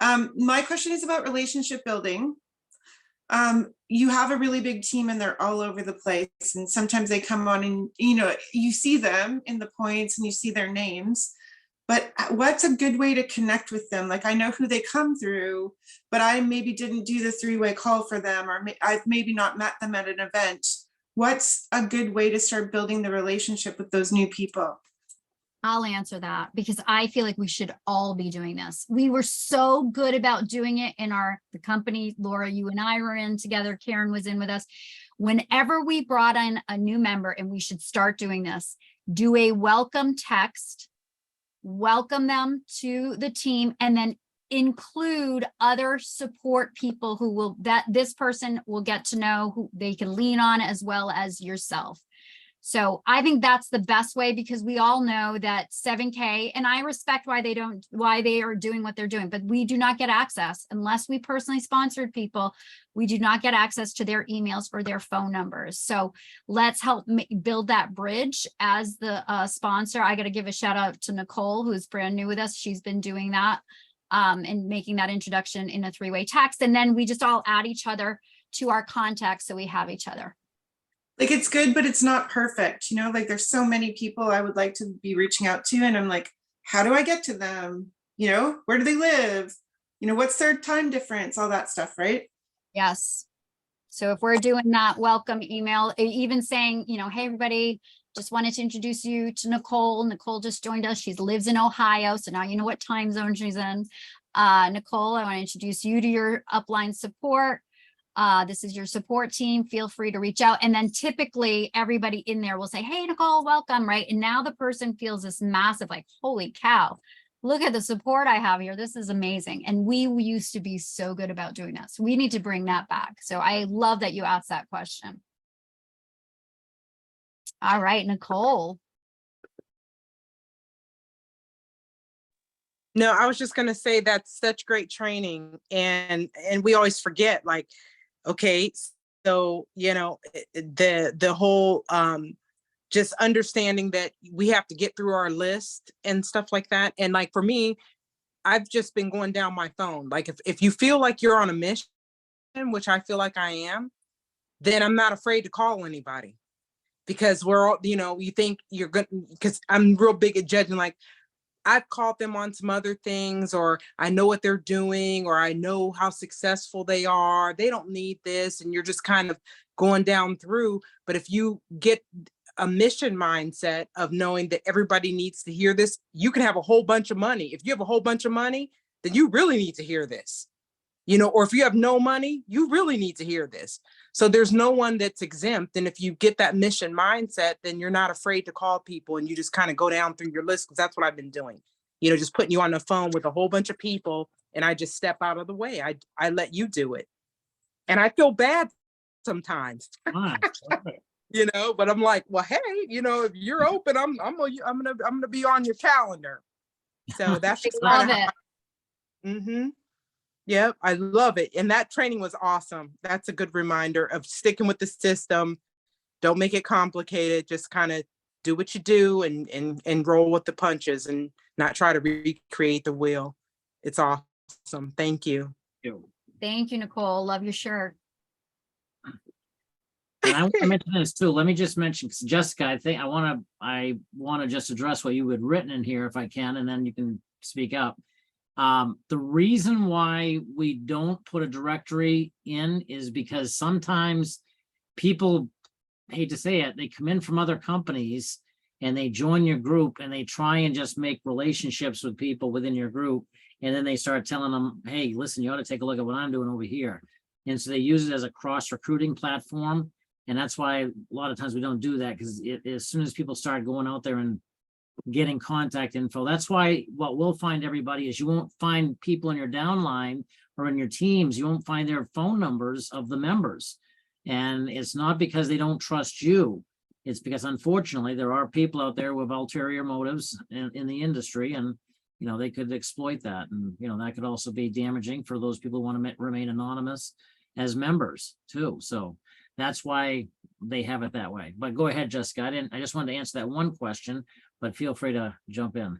My question is about relationship building. You have a really big team and they're all over the place, and sometimes they come on and you see them in the points and you see their names. But what's a good way to connect with them? Like, I know who they come through, but I maybe didn't do the three-way call for them, or I've maybe not met them at an event. What's a good way to start building the relationship with those new people? I'll answer that because I feel like we should all be doing this. We were so good about doing it in the company. Laura, you and I were in together. Karen was in with us. Whenever we brought in a new member, and we should start doing this, do a welcome text, welcome them to the team, and then include other support people that this person will get to know, who they can lean on, as well as yourself. So I think that's the best way, because we all know that 7K, and I respect why they are doing what they're doing, but we do not get access unless we personally sponsored people. We do not get access to their emails or their phone numbers. So let's help build that bridge as the sponsor. I got to give a shout out to Nicole, who's brand new with us. She's been doing that and making that introduction in a three-way text. And then we just all add each other to our contacts, so we have each other. Like, it's good, but it's not perfect. Like, there's so many people I would like to be reaching out to, and I'm like, how do I get to them? Where do they live? What's their time difference? All that stuff, right? Yes. So if we're doing that welcome email, even saying, hey, everybody, just wanted to introduce you to Nicole. Nicole just joined us. She lives in Ohio. So now you know what time zone she's in. Nicole, I want to introduce you to your upline support. This is your support team. Feel free to reach out. And then typically everybody in there will say, hey, Nicole, welcome, right? And now the person feels this massive, like, holy cow, look at the support I have here. This is amazing. And we used to be so good about doing that. So we need to bring that back. So I love that you asked that question. All right, Nicole. No, I was just going to say that's such great training, and we always forget, like, okay, so the whole just understanding that we have to get through our list and stuff like that. And like for me, I've just been going down my phone. Like if you feel like you're on a mission, which I feel like I am, then I'm not afraid to call anybody, because we're all, you think you're good, because I'm real big at judging, like, I've caught them on some other things, or I know what they're doing, or I know how successful they are. They don't need this. And you're just kind of going down through. But if you get a mission mindset of knowing that everybody needs to hear this, you can have a whole bunch of money. If you have a whole bunch of money, then you really need to hear this, or if you have no money, you really need to hear this. So there's no one that's exempt. And if you get that mission mindset, then you're not afraid to call people, and you just kind of go down through your list, because that's what I've been doing, just putting you on the phone with a whole bunch of people, and I just step out of the way. I let you do it. And I feel bad sometimes, Ah, perfect. but I'm like, well, hey, if you're open, I'm gonna be on your calendar. So that's just Love kind of it. mm-hmm. Yep, I love it. And that training was awesome. That's a good reminder of sticking with the system. Don't make it complicated. Just kind of do what you do and roll with the punches and not try to recreate the wheel. It's awesome. Thank you. Thank you, Nicole. Love your shirt. And I want to mention this too. Let me just mention, 'cause Jessica, I want to just address what you had written in here if I can, and then you can speak up. The reason why we don't put a directory in is because sometimes people, hate to say it, they come in from other companies and they join your group and they try and just make relationships with people within your group. And then they start telling them, hey, listen, you ought to take a look at what I'm doing over here. And so they use it as a cross recruiting platform. And that's why a lot of times we don't do that, because as soon as people start going out there and getting contact info, that's why what we'll find, everybody, is you won't find people in your downline or in your teams, you won't find their phone numbers of the members. And it's not because they don't trust you. It's because unfortunately there are people out there with ulterior motives in the industry, and they could exploit that. And that could also be damaging for those people who want to remain anonymous as members too. So that's why they have it that way. But go ahead, Jessica. I just wanted to answer that one question, but feel free to jump in.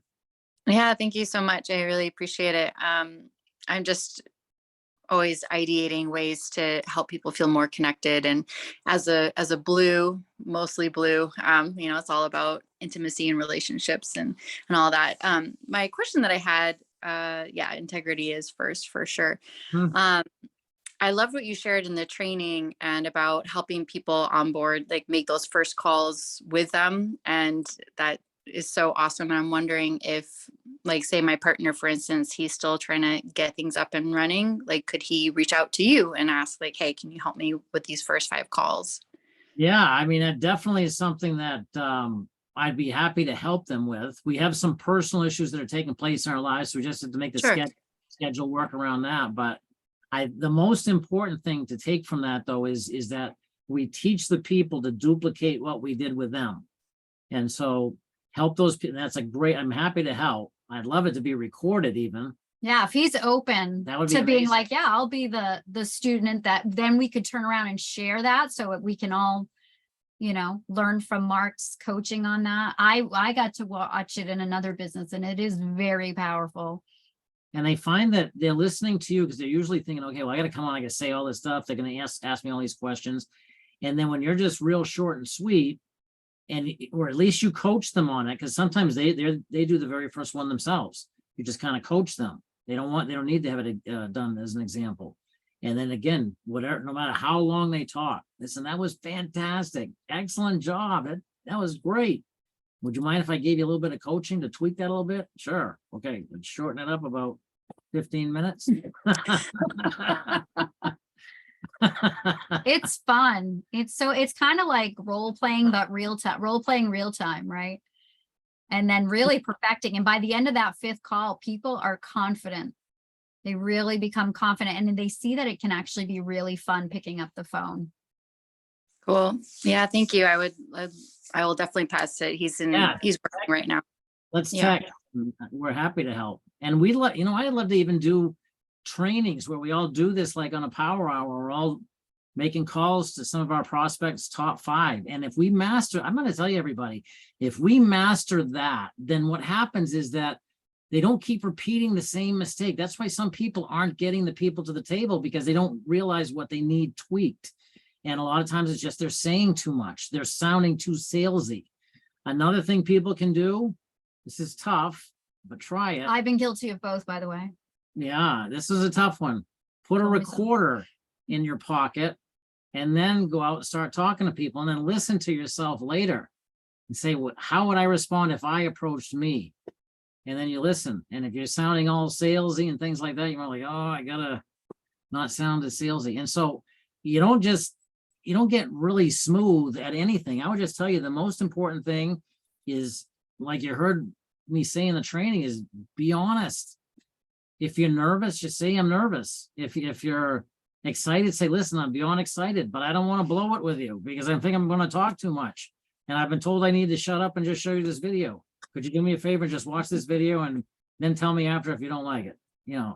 Yeah, thank you so much. I really appreciate it. I'm just always ideating ways to help people feel more connected. And as a blue, mostly blue, it's all about intimacy and relationships and all that. My question that I had, integrity is first for sure. I love what you shared in the training and about helping people on board, like make those first calls with them. And that is so awesome. I'm wondering if, like, say my partner, for instance, he's still trying to get things up and running. Like, could he reach out to you and ask, like, hey, can you help me with these first 5 calls? Yeah, I mean, it definitely is something that I'd be happy to help them with. We have some personal issues that are taking place in our lives, so we just have to make the Sure. schedule work around that. But the most important thing to take from that, though, is that we teach the people to duplicate what we did with them. And so help those people. I'm happy to help. I'd love it to be recorded even. Yeah, if he's open That would be to being amazing. like, yeah, I'll be the student that then we could turn around and share that so we can all, learn from Mark's coaching on that. I got to watch it in another business and it is very powerful. And they find that they're listening to you because they're usually thinking, okay, well, I got to come on, I got to say all this stuff. They're going to ask me all these questions. And then when you're just real short and sweet, or at least you coach them on it, because sometimes they do the very first one themselves. You just kind of coach them. They don't need to have it done as an example. And then again, no matter how long they talk, listen, that was fantastic. Excellent job. That was great. Would you mind if I gave you a little bit of coaching to tweak that a little bit? Sure. Okay. Let's shorten it up about 15 minutes. It's fun. It's kind of like role playing, but real time, right? And then really perfecting. And by the end of that 5th call, people are confident. They really become confident and they see that it can actually be really fun picking up the phone. Cool. Yeah, thank you. I will definitely pass it. He's working right now. Let's Yeah. text. We're happy to help. And I'd love to even do trainings where we all do this, like on a power hour. We're all making calls to some of our prospects, top 5. And if we master, I'm going to tell you, everybody, if we master that, then what happens is that they don't keep repeating the same mistake. That's why some people aren't getting the people to the table, because they don't realize what they need tweaked. And a lot of times it's just they're saying too much. They're sounding too salesy. Another thing people can do, this is tough, but try it. I've been guilty of both, by the way. Yeah, this is a tough one. Put a Always so. recorder in your pocket and then go out and start talking to people, and then listen to yourself later and say, how would I respond if I approached me? And then you listen. And if you're sounding all salesy and things like that, you're like, oh, I gotta not sound as salesy. And so you don't get really smooth at anything. I would just tell you the most important thing is, like you heard me say in the training, is be honest. If you're nervous, just say I'm nervous. If you're excited, say, listen, I'm beyond excited, but I don't want to blow it with you because I think I'm going to talk too much. And I've been told I need to shut up and just show you this video. Could you do me a favor and just watch this video and then tell me after if you don't like it?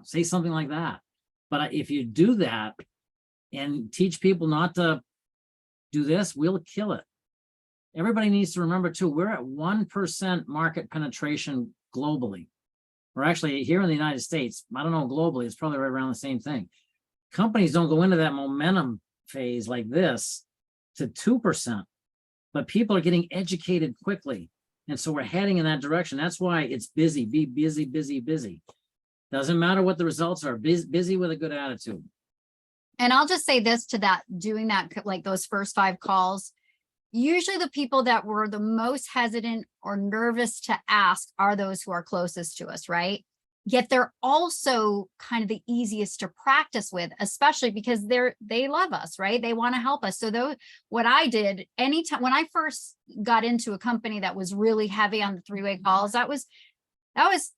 Say something like that. But if you do that and teach people not to do this, we'll kill it. everybody needs to remember too, we're at 1% market penetration globally. We're actually here in the United States. I don't know globally, it's probably right around the same thing. Companies don't go into that momentum phase like this to 2%, but people are getting educated quickly. And so we're heading in that direction. That's why it's busy, be busy, busy, busy. Doesn't matter what the results are, busy with a good attitude. And I'll just say this to that, doing that, like those first 5 calls, usually the people that were the most hesitant or nervous to ask are those who are closest to us, right? Yet they're also kind of the easiest to practice with, especially because they love us, right? They want to help us. So though, what I did anytime, when I first got into a company that was really heavy on the 3-way calls, that was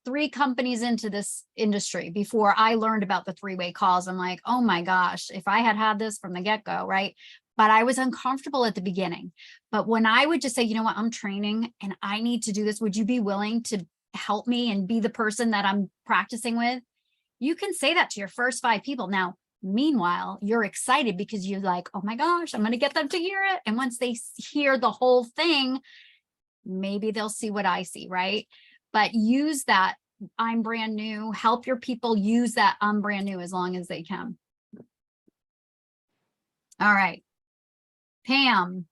3 companies into this industry before I learned about the 3-way calls. I'm like, oh my gosh, if I had this from the get-go, right? But I was uncomfortable at the beginning. But when I would just say, you know what, I'm training and I need to do this, would you be willing to help me and be the person that I'm practicing with? You can say that to your first 5 people. Now, meanwhile, you're excited because you're like, oh my gosh, I'm going to get them to hear it. And once they hear the whole thing, maybe they'll see what I see, right? But use that I'm brand new, help your people use that I'm brand new as long as they can. All right. Pam.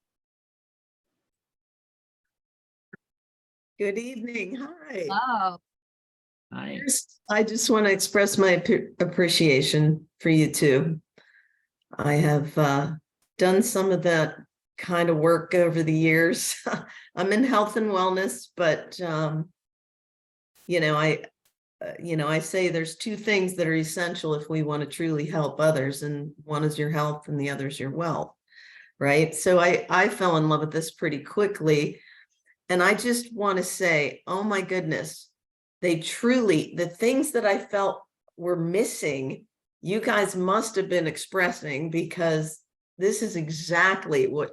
Good evening. Hi. Oh, First, I just want to express my appreciation for you two. I have done some of that kind of work over the years. I'm in health and wellness, but I say there's 2 things that are essential if we want to truly help others, and one is your health and the other is your wealth, right? So I fell in love with this pretty quickly. And I just want to say, oh my goodness, the things that I felt were missing, you guys must have been expressing, because this is exactly what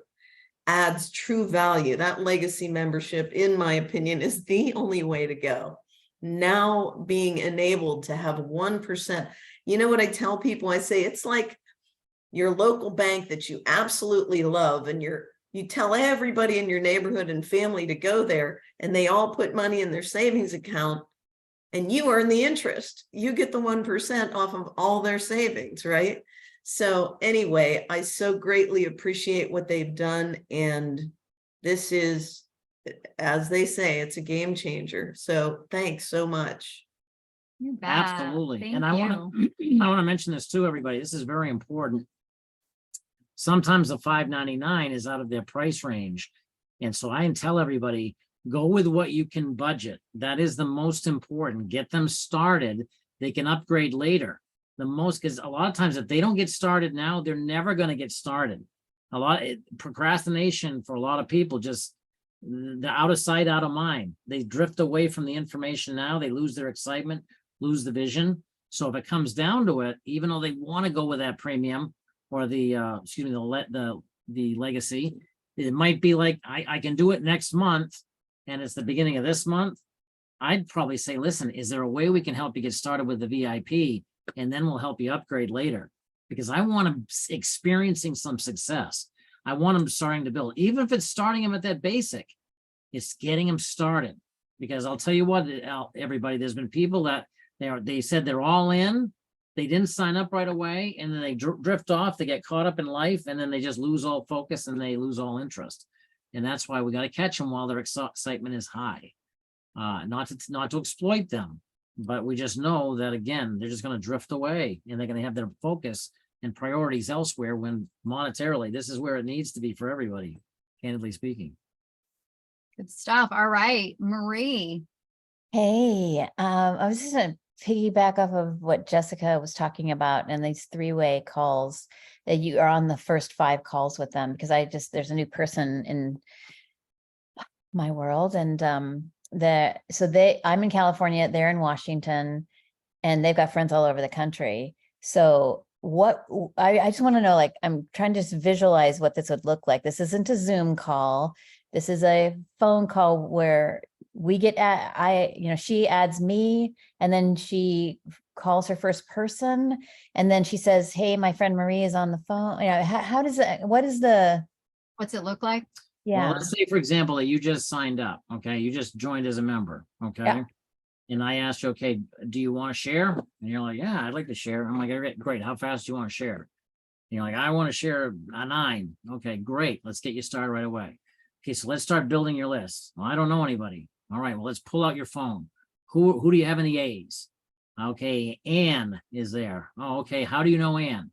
adds true value. That legacy membership, in my opinion, is the only way to go. Now being enabled to have 1%, you know what I tell people? I say, it's like your local bank that you absolutely love, and you tell everybody in your neighborhood and family to go there, and they all put money in their savings account, and you earn the interest. You get the 1% off of all their savings, right? So anyway, I so greatly appreciate what they've done. And this is, as they say, it's a game changer. So thanks so much. you bet. Absolutely. Thank And I want to mention this too, everybody. This is very important. Sometimes the $5.99 is out of their price range. And so I tell everybody, go with what you can budget. That is the most important. Get them started. They can upgrade later. Because a lot of times if they don't get started now, they're never going to get started. Procrastination for a lot of people, just the out of sight, out of mind. They drift away from the information now. They lose their excitement, lose the vision. So if it comes down to it, even though they want to go with that premium, or the legacy, it might be like, I can do it next month, and it's the beginning of this month. I'd probably say, listen, is there a way we can help you get started with the VIP, and then we'll help you upgrade later? Because I want them experiencing some success. I want them starting to build, even if it's starting them at that basic, it's getting them started. Because I'll tell you what, everybody, there's been people that they said they're all in. They didn't sign up right away, and then they drift off, they get caught up in life, and then they just lose all focus and they lose all interest. And that's why we got to catch them while their excitement is high. Not to exploit them, but we just know that, again, they're just going to drift away, and they're going to have their focus and priorities elsewhere, when monetarily, this is where it needs to be for everybody, candidly speaking. Good stuff. All right, Marie. Hey, I was just gonna piggyback off of what Jessica was talking about, and these 3-way calls that you are on the first 5 calls with them, because there's a new person in my world, and I'm in California, they're in Washington, and they've got friends all over the country. So I just want to know, like, I'm trying to just visualize what this would look like. This isn't a Zoom call. This is a phone call where we get she adds me, and then she calls her first person, and then she says, hey, my friend Marie is on the phone. How does it, what's it look like? Well, Yeah, let's say, for example, that you just signed up, okay? You just joined as a member, okay? And I asked you, okay, do you want to share? And you're like, yeah, I'd like to share. I'm like, "Great, great. How fast do you want to share?" And you're like, I want to share a 9. Okay, great. Let's get you started right away. Okay, so let's start building your list. Well, I don't know anybody. All right, well, let's pull out your phone. Who do you have in the A's? Okay, Ann is there. Oh, okay. How do you know Ann?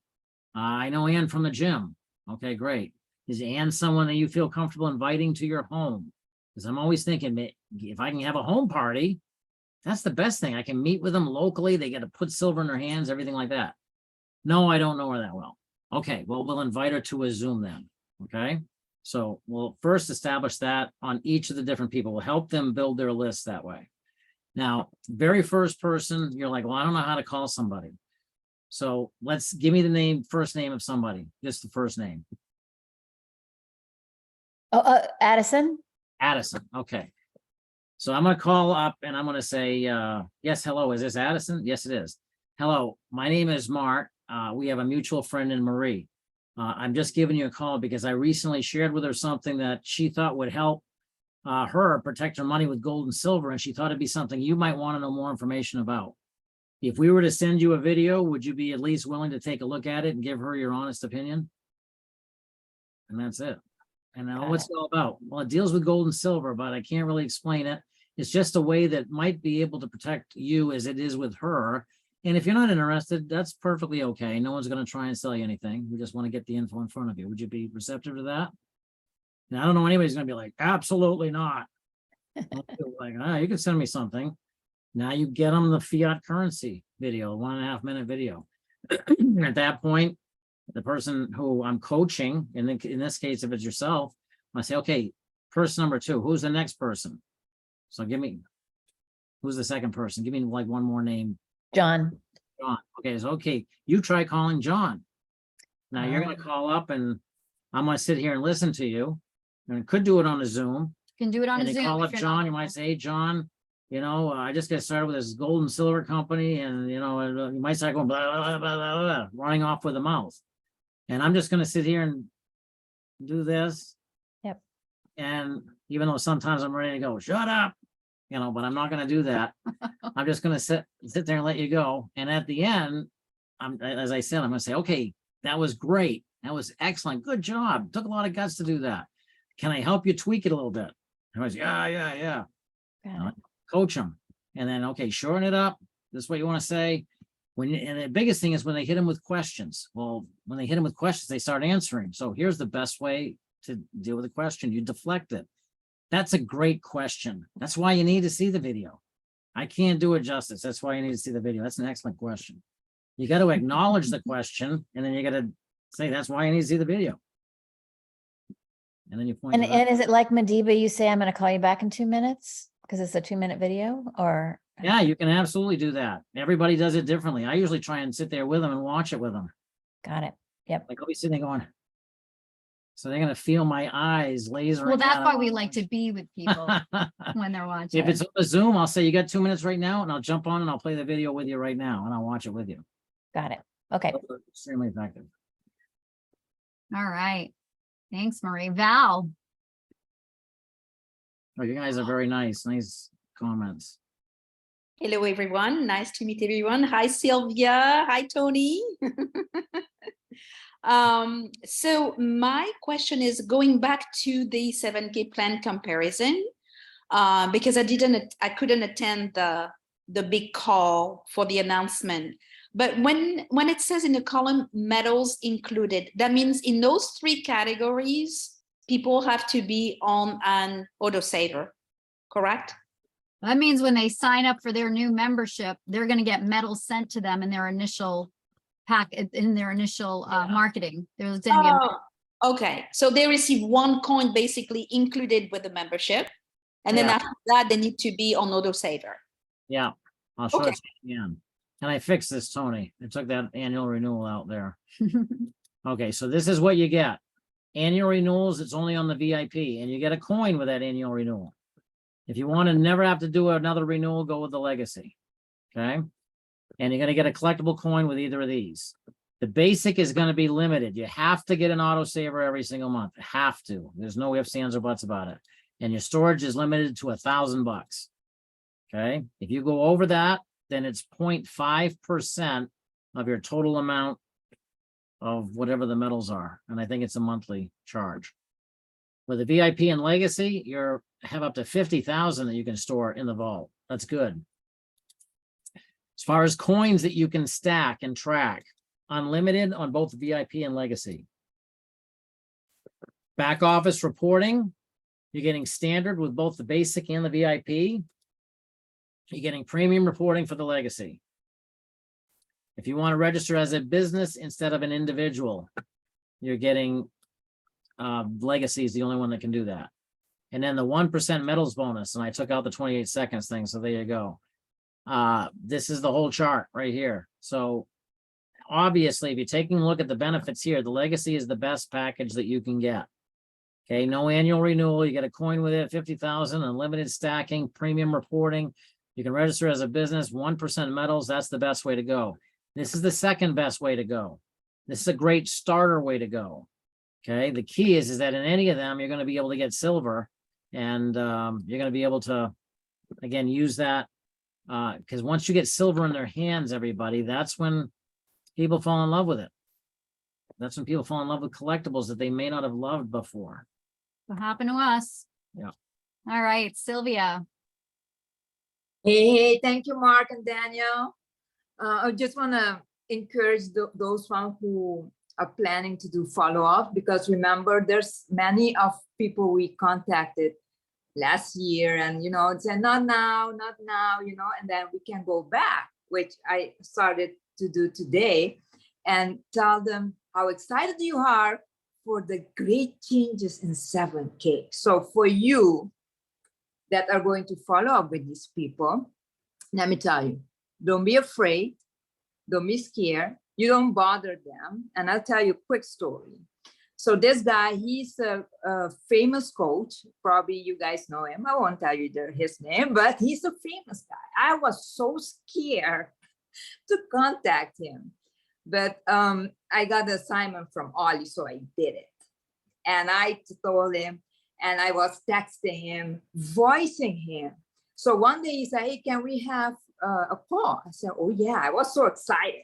I know Ann from the gym. Okay, great. Is Ann someone that you feel comfortable inviting to your home? Because I'm always thinking, if I can have a home party, that's the best thing. I can meet with them locally. They get to put silver in their hands, everything like that. No, I don't know her that well. Okay, well, we'll invite her to a Zoom then. Okay, so we'll first establish that on each of the different people. We'll help them build their list that way. Now, very first person, you're like, well, I don't know how to call somebody. So let's give me the first name of somebody, just the first name. oh, Addison, Addison. Okay. So I'm going to call up and I'm going to say, yes, hello. Is this Addison? Yes, it is. Hello, my name is Mark. We have a mutual friend in Marie. I'm just giving you a call because I recently shared with her something that she thought would help her protect her money with gold and silver. And she thought it'd be something you might want to know more information about. If we were to send you a video, would you be at least willing to take a look at it and give her your honest opinion? And that's it. And now what's it all about? Well, it deals with gold and silver, but I can't really explain it. It's just a way that might be able to protect you as it is with her. And if you're not interested, that's perfectly okay. No one's going to try and sell you anything. We just want to get the info in front of you. Would you be receptive to that? Now, I don't know anybody's going to be like, absolutely not. Like, you can send me something. Now you get them the fiat currency video, 1.5 minute video. At that point, the person who I'm coaching, in this case, if it's yourself, I say, okay, person number 2, who's the next person? So who's the second person? Give me like one more name. John. John. Okay, so okay, you try calling John. Now you're going to call up and I'm going to sit here and listen to you. And could do it on a Zoom. You can do it on And a they Zoom. call if up you're John, not- you might say, hey, John, I just got started with this gold and silver company and, you might start going blah, blah, blah, blah, blah, running off with the mouth. And I'm just going to sit here and do this. Yep. And even though sometimes I'm ready to go, shut up, but I'm not going to do that. I'm just going to sit there and let you go. And at the end, as I said, I'm going to say, okay, that was great. That was excellent. Good job. Took a lot of guts to do that. Can I help you tweak it a little bit? I was, yeah. Got it. Coach them. And then, okay, shorten it up. This is what you want to say. And the biggest thing is when they hit them with questions. Well, when they hit them with questions, they start answering. So here's the best way to deal with a question. You deflect it. That's a great question. That's why you need to see the video. I can't do it justice. That's why you need to see the video. That's an excellent question. You got to acknowledge the question, and then you got to say, that's why you need to see the video. And then you point And, it out. and is it like Madiba, you say, I'm going to call you back in 2 minutes? Because it's a 2-minute video or? Yeah, you can absolutely do that. Everybody does it differently. I usually try and sit there with them and watch it with them. Got it. Yep. Like I'll be sitting there going, so they're going to feel my eyes lasering. Well, that's at why them. we like to be with people when they're watching. If it's on a Zoom, I'll say, you got 2 minutes right now, and I'll jump on and I'll play the video with you right now, and I'll watch it with you. Got it. Okay. Those are extremely effective. All right. Thanks, Marie. Val. Oh, you guys are very nice. Nice comments. Hello, everyone. Nice to meet everyone. Hi, Sylvia. Hi, Tony. So my question is going back to the 7K plan comparison, because I couldn't attend the big call for the announcement. But when it says in the column metals included, that means in those 3 categories, people have to be on an autosaver, correct? That means when they sign up for their new membership, they're going to get medals sent to them in their initial pack, in their initial marketing. There's going to be Oh, okay. So they receive 1 coin basically included with the membership. And then Yeah. after that, they need to be on autosaver. Yeah, I'll show Okay. it to you again. And I fixed this, Tony. I took that annual renewal out there. Okay, so this is what you get. Annual renewals, it's only on the VIP, and you get a coin with that annual renewal. If you want to never have to do another renewal, go with the legacy. Okay. And you're going to get a collectible coin with either of these. The basic is going to be limited. You have to get an autosaver every single month. Have to. There's no ifs, ands, or buts about it. And your storage is limited to $1,000. Okay. If you go over that, then it's 0.5% of your total amount of whatever the metals are. And I think it's a monthly charge. With the VIP and Legacy, you're have up to 50,000 that you can store in the vault. That's good. As far as coins that you can stack and track, unlimited on both VIP and Legacy. Back office reporting, you're getting standard with both the basic and the VIP. You're getting premium reporting for the Legacy. If you want to register as a business instead of an individual, you're getting Legacy is the only one that can do that. And then the 1% metals bonus, and I took out the 28 seconds thing, so there you go. This is the whole chart right here. So obviously, if you're taking a look at the benefits here, the Legacy is the best package that you can get. Okay, no annual renewal. You get a coin with it, 50,000, unlimited stacking, premium reporting. You can register as a business, 1% metals. That's the best way to go. This is the second best way to go. This is a great starter way to go. Okay, the key is that in any of them, you're going to be able to get silver, and you're going to be able to, again, use that because once you get silver in their hands, everybody, that's when people fall in love with it. That's when people fall in love with collectibles that they may not have loved before. What happened to us? Yeah. All right, Sylvia. Hey, thank you, Mark and Daniel. I just want to encourage those one who are planning to do follow-up, because remember, there's many of people we contacted last year and, you know, said, not now, you know, and then we can go back, which I started to do today, and tell them how excited you are for the great changes in 7K. So for you that are going to follow up with these people, let me tell you, don't be afraid, don't be scared, you don't bother them. And I'll tell you a quick story. So this guy, he's a famous coach. Probably you guys know him. I won't tell you his name, but he's a famous guy. I was so scared to contact him. But I got the assignment from Ollie, so I did it. And I told him, and I was texting him, voicing him. So one day he said, hey, can we have a call? I said, oh yeah, I was so excited.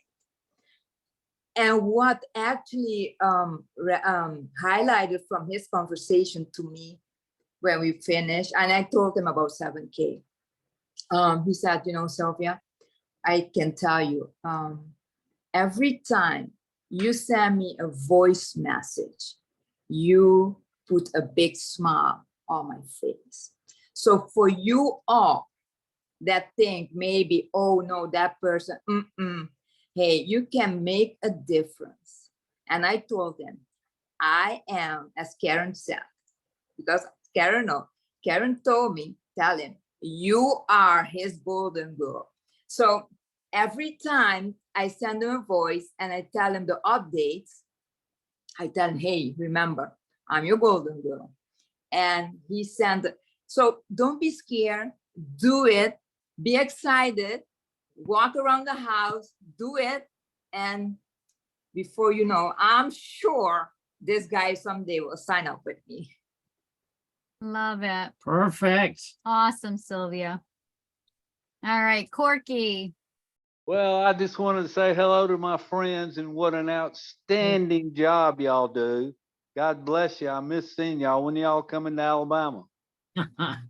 And what actually highlighted from his conversation to me when we finished, and I told him about 7K. He said, you know, Sylvia, I can tell you, every time you send me a voice message, you put a big smile on my face. So for you all that think maybe, oh no, that person, hey, you can make a difference. And I told them, I am, as Karen said, because Karen told me, tell him, you are his golden girl. So every time I send him a voice and I tell him the updates, I tell him, hey, remember, I'm your golden girl. And he sent it. So don't be scared, do it, be excited, walk around the house, do it. And before you know, I'm sure this guy someday will sign up with me. Love it. Perfect. Awesome, Sylvia. All right, Corky. Well, I just wanted to say hello to my friends and what an outstanding job y'all do. God bless you. I miss seeing y'all. When y'all coming to Alabama?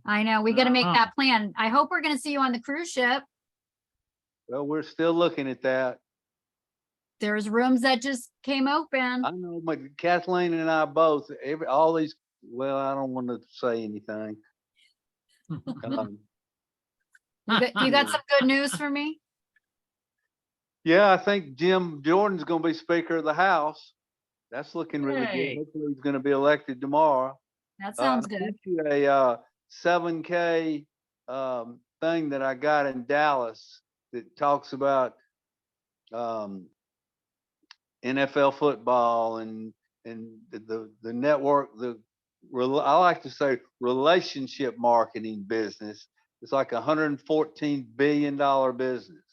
I know, we got to make that plan. I hope we're going to see you on the cruise ship. Well, we're still looking at that. There's rooms that just came open. I know, but Kathleen and I both, all these, well, I don't want to say anything. You got some good news for me? Yeah, I think Jim Jordan's going to be Speaker of the House. That's looking really Hey. good. Hopefully he's going to be elected tomorrow. That sounds I good. sent you a 7K thing that I got in Dallas that talks about NFL football and the network, I like to say relationship marketing business. It's like $114 billion business.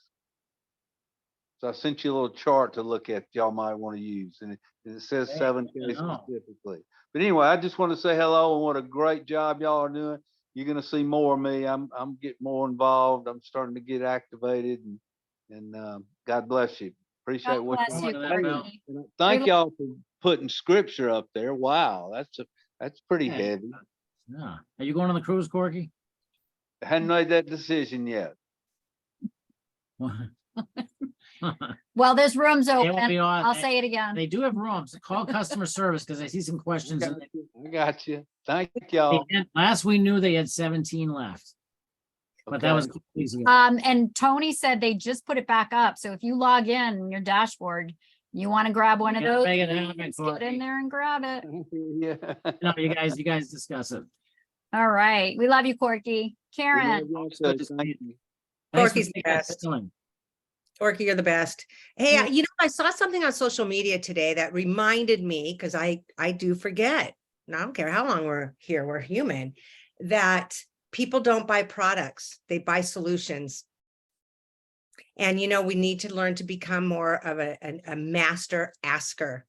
So I sent you a little chart to look at, y'all might want to use, and it says Hey, 7K good to know. specifically. But anyway, I just want to say hello and what a great job y'all are doing. You're gonna see more of me. I'm getting more involved. I'm starting to get activated, and God bless you. Appreciate God what bless you're you, doing. Courtney. And thank We- y'all for putting scripture up there. Wow, that's pretty Yeah. heavy. Yeah. Are you going on the cruise, Corky? I hadn't made that decision yet. Well, there's rooms It will open. be on. I'll say it again. They do have rooms. Call customer service because I see some questions. in there. I got you. Thank They y'all. had- Last we knew, they had 17 left. But that was a Okay. couple weeks ago. And Tony said they just put it back up. So if you log in your dashboard, you want to grab one of Yeah, those, make it happen, just get Courtney. in there and grab it. Yeah. No, you guys discuss it. All right. We love you, Corky. Karen, Good to see Thank you. you. Thanks for Corky's the taking that best. filling. Torky, you're the best. Hey, Yeah. you know, I saw something on social media today that reminded me, because I do forget, and I don't care how long we're here, we're human, that people don't buy products, they buy solutions. And, you know, we need to learn to become more of a master asker.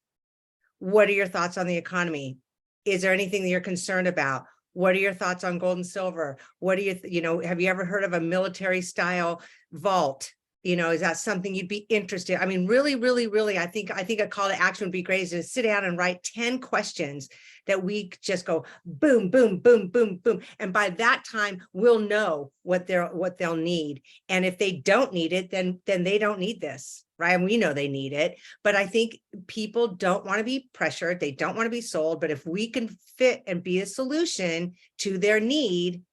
What are your thoughts on the economy? Is there anything that you're concerned about? What are your thoughts on gold and silver? What do you know, have you ever heard of a military style vault? You know, is that something you'd be interested? I mean, really, really, really, I think a call to action would be great is to sit down and write 10 questions that we just go boom, boom, boom, boom, boom. And by that time, we'll know what they'll need. And if they don't need it, then they don't need this, right? And we know they need it. But I think people don't want to be pressured. They don't want to be sold. But if we can fit and be a solution to their need.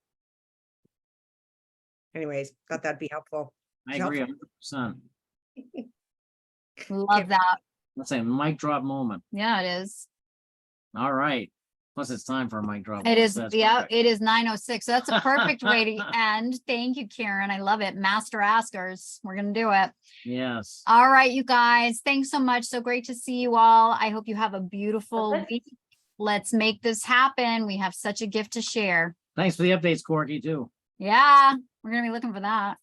Anyways, thought that'd be helpful. I agree 100%. love that. That's a mic drop moment. Yeah, it is. All right. Plus it's time for a mic drop. It is, That's yeah, perfect. it is 9:06. So that's a perfect way to end. Thank you, Karen. I love it. Master askers. We're going to do it. Yes. All right, you guys. Thanks so much. So great to see you all. I hope you have a beautiful week. Let's make this happen. We have such a gift to share. Thanks for the updates, Corky, too. Yeah, we're going to be looking for that.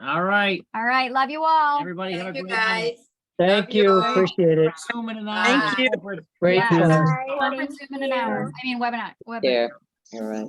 All right. All right. Love you all. Everybody have a Thank you, great night. guys. Thank you, appreciate it. Zoom in and Thank out. you. Great. Yeah. job. Conference Zoom in an hour. I mean, webinar. Yeah, you're right.